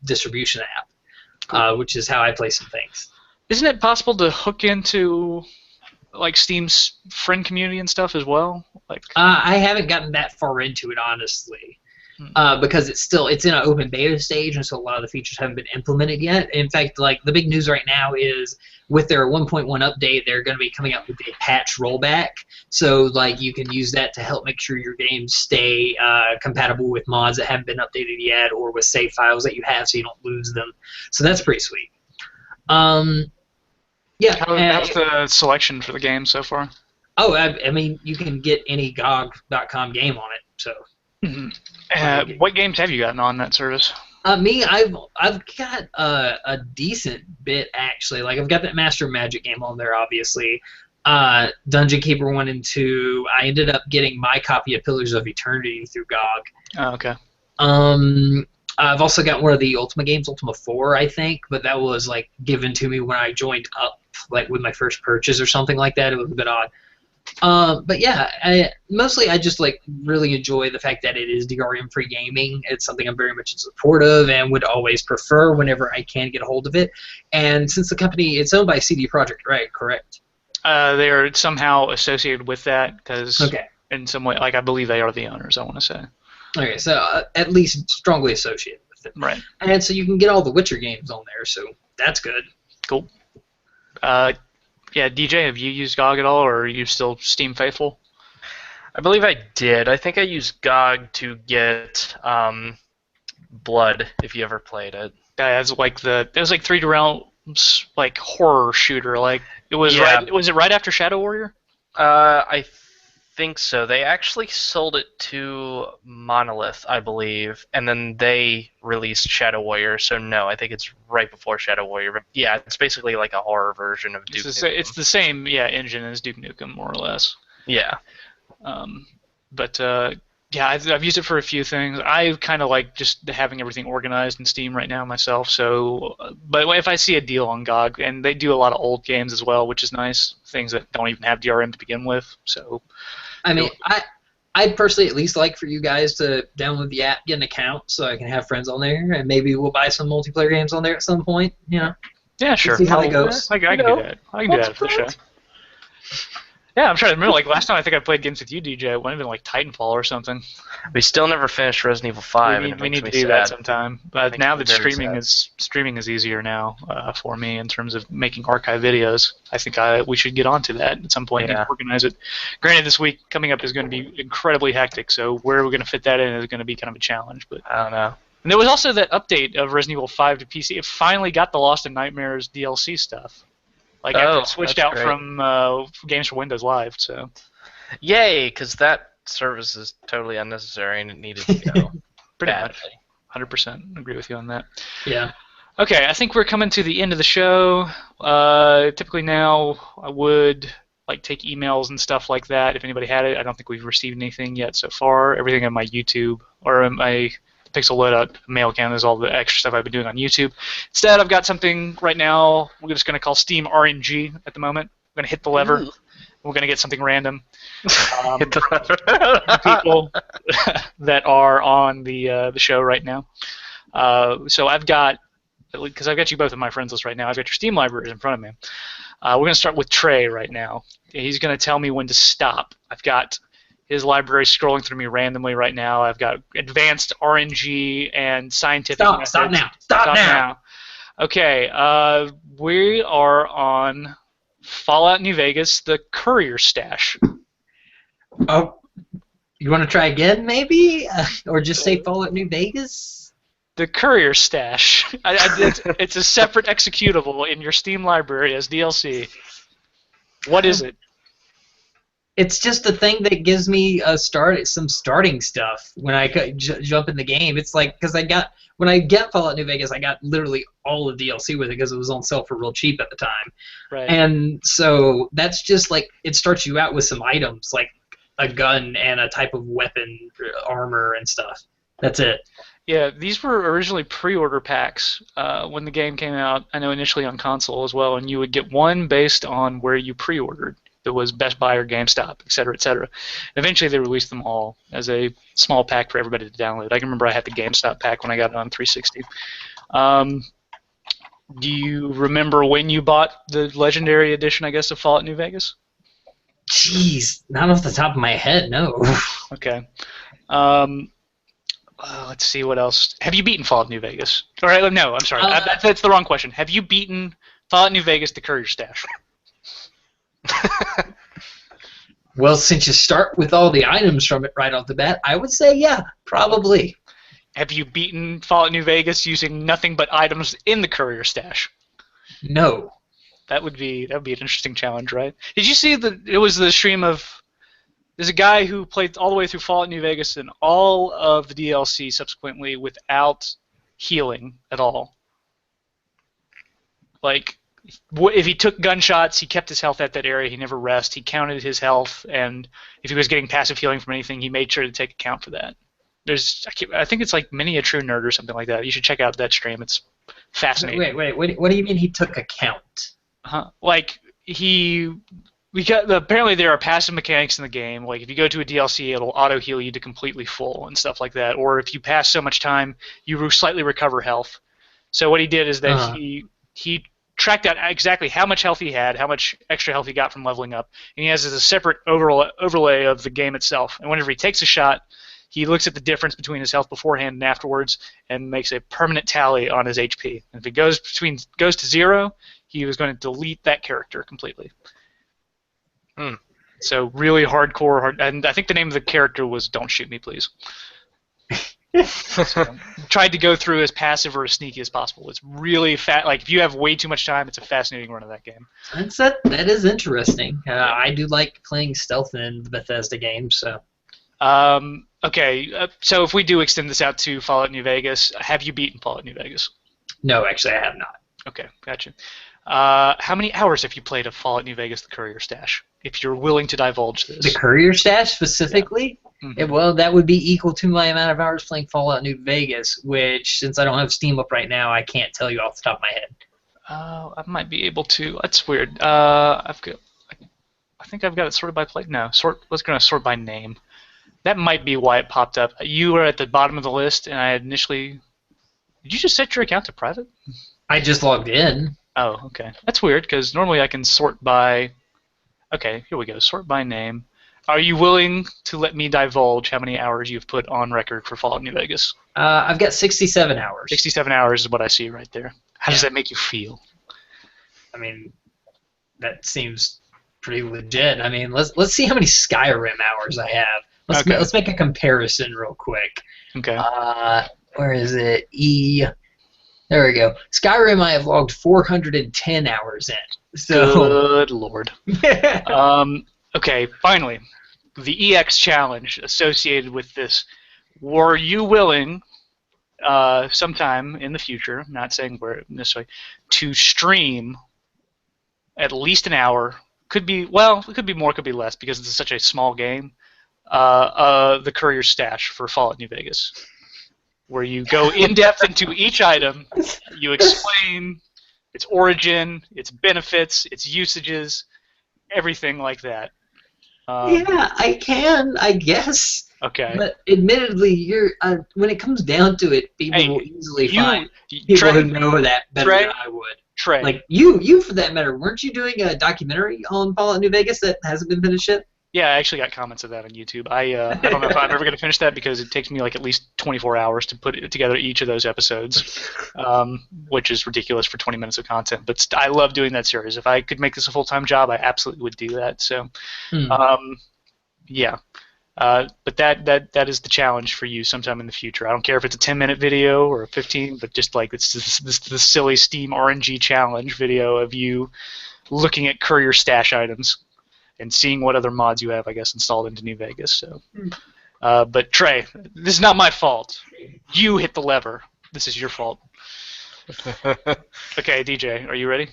distribution app, which is how I play some things. Isn't it possible to hook into Steam's friend community and stuff as well? I haven't gotten that far into it, honestly. Because it's in an open beta stage, and so a lot of the features haven't been implemented yet. In fact, the big news right now is with their 1.1 update, they're going to be coming up with a patch rollback. So you can use that to help make sure your games stay compatible with mods that haven't been updated yet, or with save files that you have, so you don't lose them. So that's pretty sweet. Yeah. How's the selection for the game so far? Oh, I mean, you can get any GOG.com game on it. So. Mm-hmm. What games have you gotten on that service? Me, I've got a decent bit actually. I've got that Master of Magic game on there, obviously. Dungeon Keeper 1 and 2. I ended up getting my copy of Pillars of Eternity through GOG. Oh, okay. I've also got one of the Ultima games, Ultima 4, I think, but that was given to me when I joined up, with my first purchase or something like that. It was a bit odd. But yeah, I just really enjoy the fact that it is DRM-free gaming. It's something I'm very much in support of and would always prefer whenever I can get a hold of it. And since the company, it's owned by CD Projekt, right? Correct? They are somehow associated with that because in some way, I believe they are the owners, I want to say. Okay, so at least strongly associated with it. Right. And so you can get all the Witcher games on there, so that's good. Cool. Yeah, DJ, have you used GOG at all, or are you still Steam faithful? I believe I did. I think I used GOG to get Blood. If you ever played it. It's like it was like 3D Realms like horror shooter. Like it was Yeah. right. Was it right after Shadow Warrior? I think so. They actually sold it to Monolith, I believe, and then they released Shadow Warrior. So no, I think it's right before Shadow Warrior. But yeah, it's basically like a horror version of Duke Nukem. It's the same engine as Duke Nukem more or less. Yeah. But yeah, I've used it for a few things. I kind of like just having everything organized in Steam right now myself. So, but if I see a deal on GOG, and they do a lot of old games as well, which is nice, things that don't even have DRM to begin with. So, I mean, I'd personally at least like for you guys to download the app, get an account, so I can have friends on there, and maybe we'll buy some multiplayer games on there at some point. You know. Yeah, sure. See how it goes. I can do that. I can do that for sure. Yeah, I'm trying to remember. Like last time I think I played games with you, DJ, it might have been like Titanfall or something. We still never finished Resident Evil 5. We need to do that sometime. But now that streaming is easier now for me in terms of making archive videos. I think we should get onto that at some point and organize it. Granted, this week coming up is going to be incredibly hectic, so where we're going to fit that in is going to be kind of a challenge. But I don't know. And there was also that update of Resident Evil 5 to PC. It finally got the Lost in Nightmares DLC stuff. Like after it switched out from games for Windows Live, so. Yay, because that service is totally unnecessary and it needed to go. Pretty much. 100% agree with you on that. Yeah. Okay, I think we're coming to the end of the show. Typically now I would like take emails and stuff like that if anybody had it. I don't think we've received anything yet so far. Everything on my YouTube or on my Pixel Loadout mail account is all the extra stuff I've been doing on YouTube. Instead, I've got something right now we're just going to call Steam RNG at the moment. I'm going to hit the lever. Ooh. We're going to get something random. Hit the lever. People that are on the show right now. So I've got, because I've got you both on my friends list right now, I've got your Steam libraries in front of me. We're going to start with Trey right now. He's going to tell me when to stop. I've got his library scrolling through me randomly right now. I've got advanced RNG and scientific methods. Stop now. Stop now. Okay, we are on Fallout New Vegas, the Courier Stash. Oh, you want to try again, maybe? Or just say Fallout New Vegas? The Courier Stash. It's a separate executable in your Steam library as DLC. What is it? It's just a thing that gives me some starting stuff when I jump in the game. It's like, because when I get Fallout New Vegas, I got literally all of DLC with it because it was on sale for real cheap at the time. Right. And so that's just like, it starts you out with some items like a gun and a type of weapon, armor and stuff. That's it. Yeah, these were originally pre-order packs when the game came out. I know initially on console as well, and you would get one based on where you pre-ordered. It was Best Buy or GameStop, et cetera, et cetera. Eventually, they released them all as a small pack for everybody to download. I can remember I had the GameStop pack when I got it on 360. Do you remember when you bought the Legendary Edition, I guess, of Fallout New Vegas? Jeez, not off the top of my head, no. Okay. Let's see what else. Have you beaten Fallout New Vegas? All right, no, I'm sorry. That's the wrong question. Have you beaten Fallout New Vegas, the Courier Stash? Well, since you start with all the items from it right off the bat, I would say yeah, probably. Have you beaten Fallout New Vegas using nothing but items in the Courier Stash? No. That would be an interesting challenge, right? Did you see it was the stream of there's a guy who played all the way through Fallout New Vegas and all of the DLC subsequently without healing at all. Like, if he took gunshots, he kept his health at that area. He never rested. He counted his health, and if he was getting passive healing from anything, he made sure to take account for that. I think it's like Mini a True Nerd or something like that. You should check out that stream. It's fascinating. Wait. What do you mean he took account? Like apparently there are passive mechanics in the game. Like if you go to a DLC, it'll auto heal you to completely full and stuff like that. Or if you pass so much time, you slightly recover health. So what he did is that he tracked out exactly how much health he had, how much extra health he got from leveling up, and he has a separate overlay of the game itself. And whenever he takes a shot, he looks at the difference between his health beforehand and afterwards and makes a permanent tally on his HP. And if it goes to 0, he was going to delete that character completely. So really hardcore, and I think the name of the character was "Don't Shoot Me, Please." So, tried to go through as passive or as sneaky as possible. It's really like if you have way too much time, it's a fascinating run of that game. That is interesting. I do like playing stealth in the Bethesda games. So. Okay, so if we do extend this out to Fallout New Vegas, have you beaten Fallout New Vegas? No, actually, I have not. Okay, gotcha. How many hours have you played of Fallout New Vegas: The Courier Stash? If you're willing to divulge this. The Courier Stash specifically? Yeah. Mm-hmm. Well, that would be equal to my amount of hours playing Fallout New Vegas, which, since I don't have Steam up right now, I can't tell you off the top of my head. I might be able to. That's weird. I think I've got it sorted by play. No, let's go sort by name. That might be why it popped up. You were at the bottom of the list, and I initially. Did you just set your account to private? I just logged in. Oh, okay. That's weird because normally I can sort by. Okay, here we go. Sort by name. Are you willing to let me divulge how many hours you've put on record for Fallout New Vegas? I've got 67 hours. 67 hours is what I see right there. How does that make you feel? I mean, that seems pretty legit. I mean, let's see how many Skyrim hours I have. Let's make a comparison real quick. Okay. Where is it? There we go. Skyrim, I have logged 410 hours in. So. Good lord. Okay, finally, the EX challenge associated with this. Were you willing, sometime in the future, not saying where necessarily, to stream at least an hour? Could be more, could be less because it's such a small game. The Courier Stash for Fallout New Vegas, where you go in depth into each item, you explain its origin, its benefits, its usages, everything like that. Yeah, I can, I guess. Okay. But admittedly, when it comes down to it, people will easily find people Trey, who know that better Trey, than I would. Trey. Like you for that matter, weren't you doing a documentary on Fallout New Vegas that hasn't been finished yet? Yeah, I actually got comments of that on YouTube. I don't know if I'm ever going to finish that because it takes me like at least 24 hours to put together each of those episodes, which is ridiculous for 20 minutes of content. But I love doing that series. If I could make this a full-time job, I absolutely would do that. So, yeah. But that is the challenge for you sometime in the future. I don't care if it's a 10-minute video or a 15, but just like it's this silly Steam RNG challenge video of you looking at Courier Stash items and seeing what other mods you have, I guess, installed into New Vegas. So, but Trey, this is not my fault. You hit the lever. This is your fault. Okay, DJ, are you ready?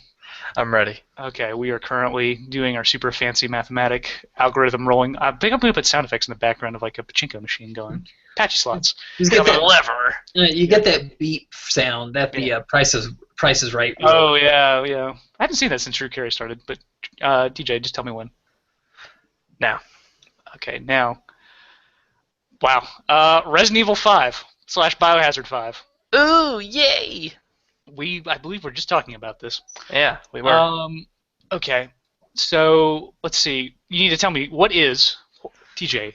I'm ready. Okay, we are currently doing our super fancy mathematic algorithm rolling. I think I'm going to put sound effects in the background of like a pachinko machine going. Patchy slots. You get that lever. You get that beep sound. That the Price is Right. Oh yeah, yeah. I haven't seen that since Drew Carey started. But DJ, just tell me when. Now. Okay, now. Wow. Resident Evil 5 / Biohazard 5. Ooh, yay! I believe we're just talking about this. Yeah, we were. Okay, so let's see. You need to tell me what is, TJ,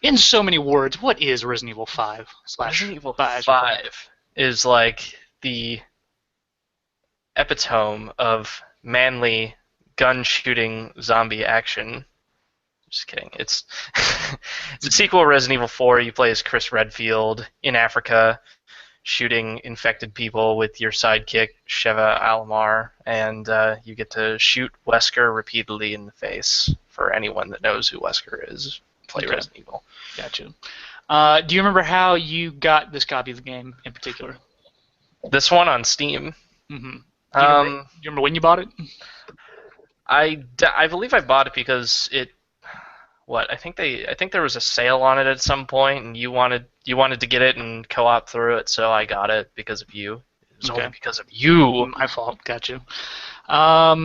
in so many words, what is Resident Evil 5 / Resident Evil 5 is like the epitome of manly gun-shooting zombie action. Just kidding. It's a sequel to Resident Evil 4. You play as Chris Redfield in Africa, shooting infected people with your sidekick, Sheva Alomar, and you get to shoot Wesker repeatedly in the face. For anyone that knows who Wesker is, play Resident Evil. Gotcha. Do you remember how you got this copy of the game in particular? This one on Steam. Mm-hmm. Do you remember when you bought it? I believe I bought it because it. What I think there was a sale on it at some point, and you wanted to get it and co-op through it, so I got it because of you. It was only because of you. My fault. Got you. Are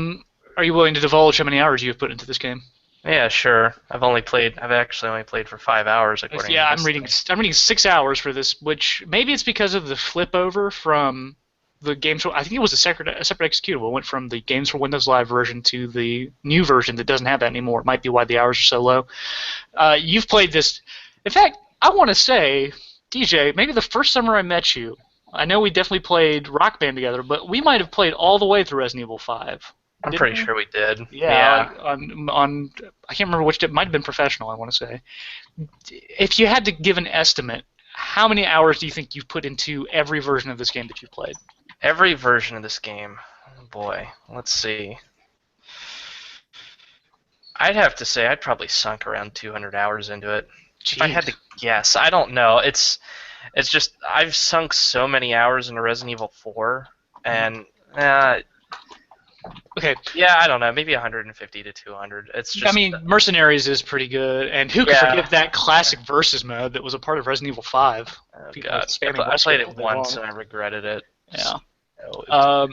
you willing to divulge how many hours you've put into this game? Yeah, sure. I've actually only played for 5 hours. I'm reading 6 hours for this, which maybe it's because of the flip over from the games. I think it was a separate executable. It went from the Games for Windows Live version to the new version that doesn't have that anymore. It might be why the hours are so low. You've played this. In fact, I want to say, DJ, maybe the first summer I met you, I know we definitely played Rock Band together, but we might have played all the way through Resident Evil 5. I'm Didn't pretty we? sure we did. Yeah. On I can't remember which. It might have been professional. I want to say. If you had to give an estimate, how many hours do you think you've put into every version of this game that you've played? Every version of this game. Oh boy, let's see. I'd have to say I'd probably sunk around 200 hours into it. Jeez. If I had to guess, I don't know. It's just I've sunk so many hours into Resident Evil 4, and Okay. yeah, I don't know, maybe 150 to 200. It's just. I mean, Mercenaries is pretty good, and who could forget that classic versus mode that was a part of Resident Evil 5? Oh People god, spamming I played Wesker it all once day long. and I regretted it. Yeah. Oh,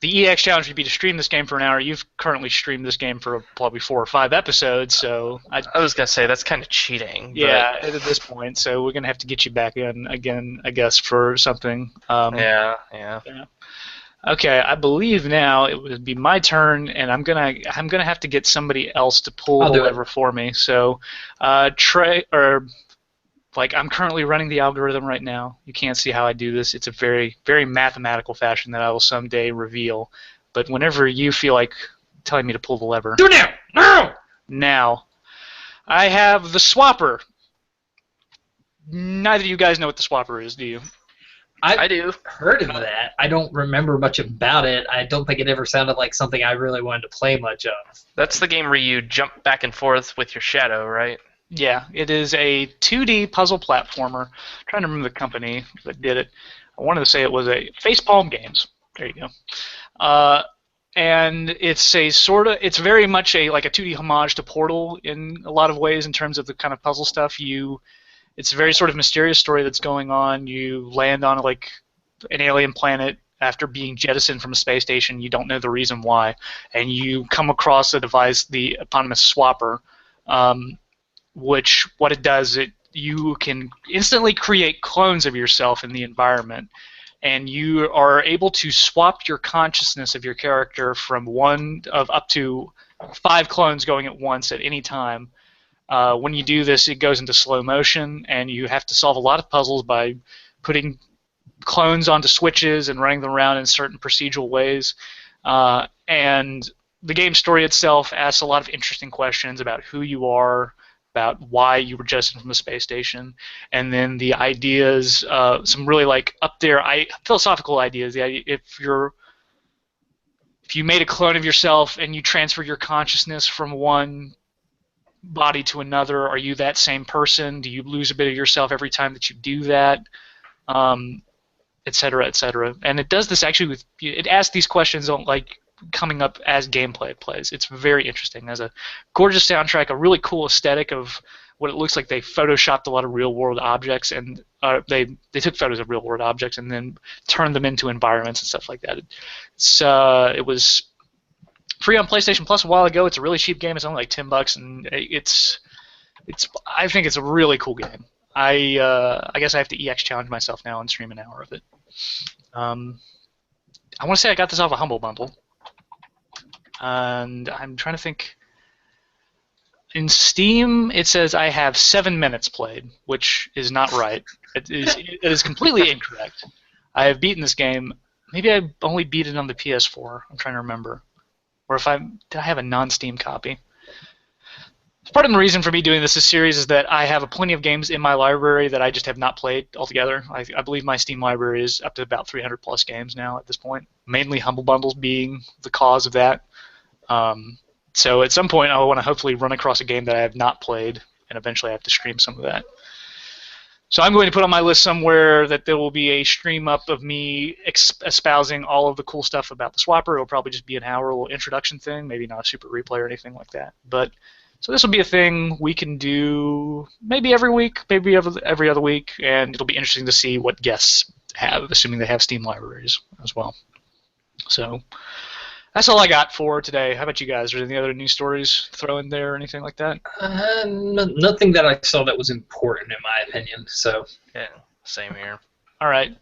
The EX challenge would be to stream this game for an hour. You've currently streamed this game for probably 4 or 5 episodes, so I was gonna say that's kind of cheating. yeah, at this point, so we're gonna have to get you back in again, I guess, for something. Yeah. Okay, I believe now it would be my turn, and I'm gonna have to get somebody else to pull I'll the do it. lever for me. So, I'm currently running the algorithm right now. You can't see how I do this. It's a very, very mathematical fashion that I will someday reveal. But whenever you feel like telling me to pull the lever, Do it now! Now! now, I have the swapper. Neither of you guys know what the swapper is, do you? I do. Heard of that. I don't remember much about it. I don't think it ever sounded like something I really wanted to play much of. That's the game where you jump back and forth with your shadow, right? Yeah, it is a 2D puzzle platformer. I'm trying to remember the company that did it. I wanted to say it was a Facepalm Games. There you go. And it's it's very much a 2D homage to Portal in a lot of ways in terms of the kind of puzzle stuff. It's a very sort of mysterious story that's going on. You land on an alien planet after being jettisoned from a space station. You don't know the reason why, and you come across a device, the eponymous swapper. Which what it does, you can instantly create clones of yourself in the environment, and you are able to swap your consciousness of your character from one of up to 5 clones going at once at any time. When you do this, it goes into slow motion, and you have to solve a lot of puzzles by putting clones onto switches and running them around in certain procedural ways. And the game story itself asks a lot of interesting questions about who you are, about why you were jettisoned from the space station, and then the ideas, some really up there philosophical ideas. The idea, if you made a clone of yourself and you transfer your consciousness from one body to another, are you that same person? Do you lose a bit of yourself every time that you do that? Et cetera, et cetera. And it does this actually it asks these questions on coming up as gameplay plays. It's very interesting. There's a gorgeous soundtrack, a really cool aesthetic of what it looks like. They photoshopped a lot of real-world objects, and they took photos of real-world objects and then turned them into environments and stuff like that. It was free on PlayStation Plus a while ago. It's a really cheap game. It's only like $10, and I think it's a really cool game. I guess I have to EX challenge myself now and stream an hour of it. I want to say I got this off a Humble Bundle. And I'm trying to think. In Steam, it says I have 7 minutes played, which is not right. It is completely incorrect. I have beaten this game. Maybe I only beat it on the PS4. I'm trying to remember. Or did I have a non-Steam copy? Part of the reason for me doing this series is that I have plenty of games in my library that I just have not played altogether. I believe my Steam library is up to about 300 plus games now at this point. Mainly Humble Bundles being the cause of that. So at some point I want to hopefully run across a game that I have not played, and eventually I have to stream some of that. So I'm going to put on my list somewhere that there will be a stream up of me espousing all of the cool stuff about the swapper. It'll probably just be an hour little introduction thing, maybe not a super replay or anything like that. So this will be a thing we can do maybe every week, maybe every other week, and it'll be interesting to see what guests have, assuming they have Steam libraries as well. So that's all I got for today. How about you guys? Are there any other news stories to throw in there or anything like that? Nothing that I saw that was important in my opinion. So Yeah, same here. All right.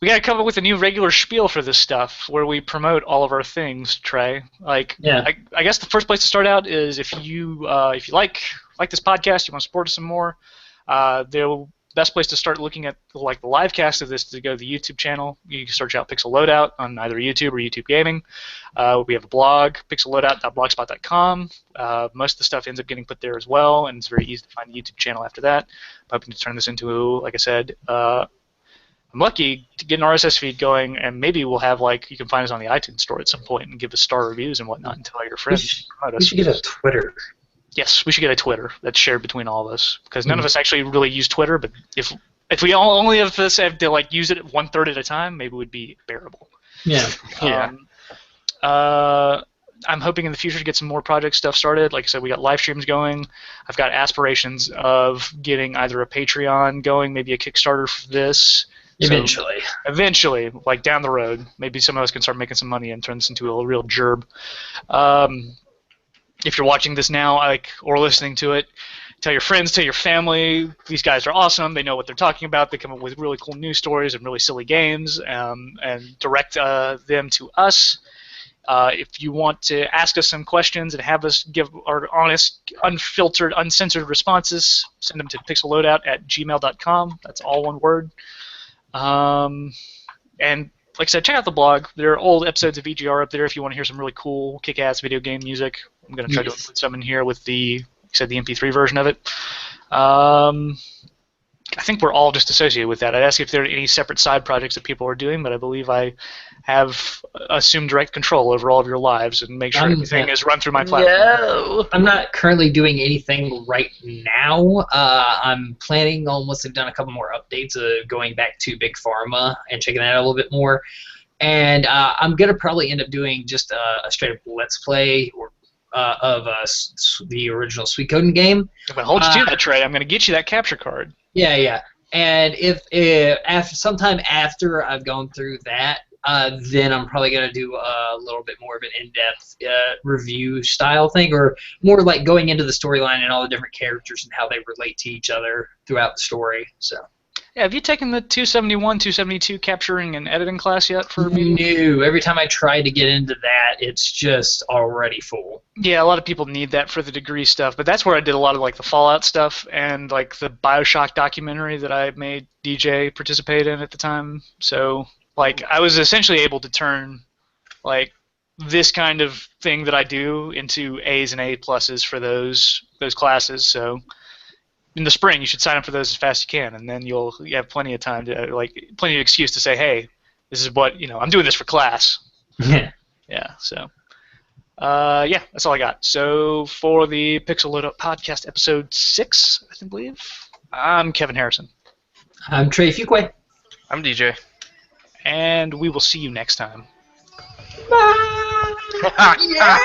We got to come up with a new regular spiel for this stuff where we promote all of our things, Trey. Yeah. I guess the first place to start out is if you like this podcast, you want to support us some more, best place to start looking at like the live cast of this is to go to the YouTube channel. You can search out Pixel Loadout on either YouTube or YouTube Gaming. We have a blog, pixelloadout.blogspot.com. Most of the stuff ends up getting put there as well, and it's very easy to find the YouTube channel after that. I'm hoping to turn this into, like I said, I'm lucky to get an RSS feed going, and maybe we'll have you can find us on the iTunes store at some point and give us star reviews and whatnot and tell all your friends. We should get a Twitter. Yes, we should get a Twitter that's shared between all of us, because none of us actually really use Twitter. But if we only of us have to use it 1/3 at a time, maybe it would be bearable. Yeah. I'm hoping in the future to get some more project stuff started. Like I said, we got live streams going. I've got aspirations of getting either a Patreon going, maybe a Kickstarter for this. Eventually, down the road, maybe some of us can start making some money and turn this into a real gerb. If you're watching this now, or listening to it, tell your friends, tell your family. These guys are awesome. They know what they're talking about. They come up with really cool news stories and really silly games, and direct them to us. If you want to ask us some questions and have us give our honest, unfiltered, uncensored responses, send them to pixelloadout@gmail.com. That's all one word. And like I said, check out the blog. There are old episodes of VGR up there if you want to hear some really cool, kick-ass video game music. I'm going to try to include some in here with the MP3 version of it. I think we're all just associated with that. I'd ask if there are any separate side projects that people are doing, but I believe I have assumed direct control over all of your lives and make sure everything is run through my platform. No, I'm not currently doing anything right now. I'm planning once I've done a couple more updates going back to Big Pharma and checking that out a little bit more. And I'm going to probably end up doing just a straight-up Let's Play of the original Suikoden game. If I hold you to that, Trey, I'm going to get you that capture card. Yeah. And if sometime after I've gone through that, then I'm probably going to do a little bit more of an in-depth review style thing, or more like going into the storyline and all the different characters and how they relate to each other throughout the story. So. Yeah, have you taken the 271, 272 capturing and editing class yet for me? No. Every time I try to get into that, it's just already full. Yeah, a lot of people need that for the degree stuff, but that's where I did a lot of the Fallout stuff and the BioShock documentary that I made DJ participate in at the time. So I was essentially able to turn this kind of thing that I do into A's and A pluses for those classes. So in the spring, you should sign up for those as fast as you can, and then you have plenty of time to plenty of excuse to say, hey, this is what I'm doing this for class. Yeah. Yeah. So that's all I got. So for the Pixel Loadout podcast episode 6, I believe, I'm Kevin Harrison. I'm Trey Fuquay. I'm DJ. And we will see you next time. Bye. Yeah.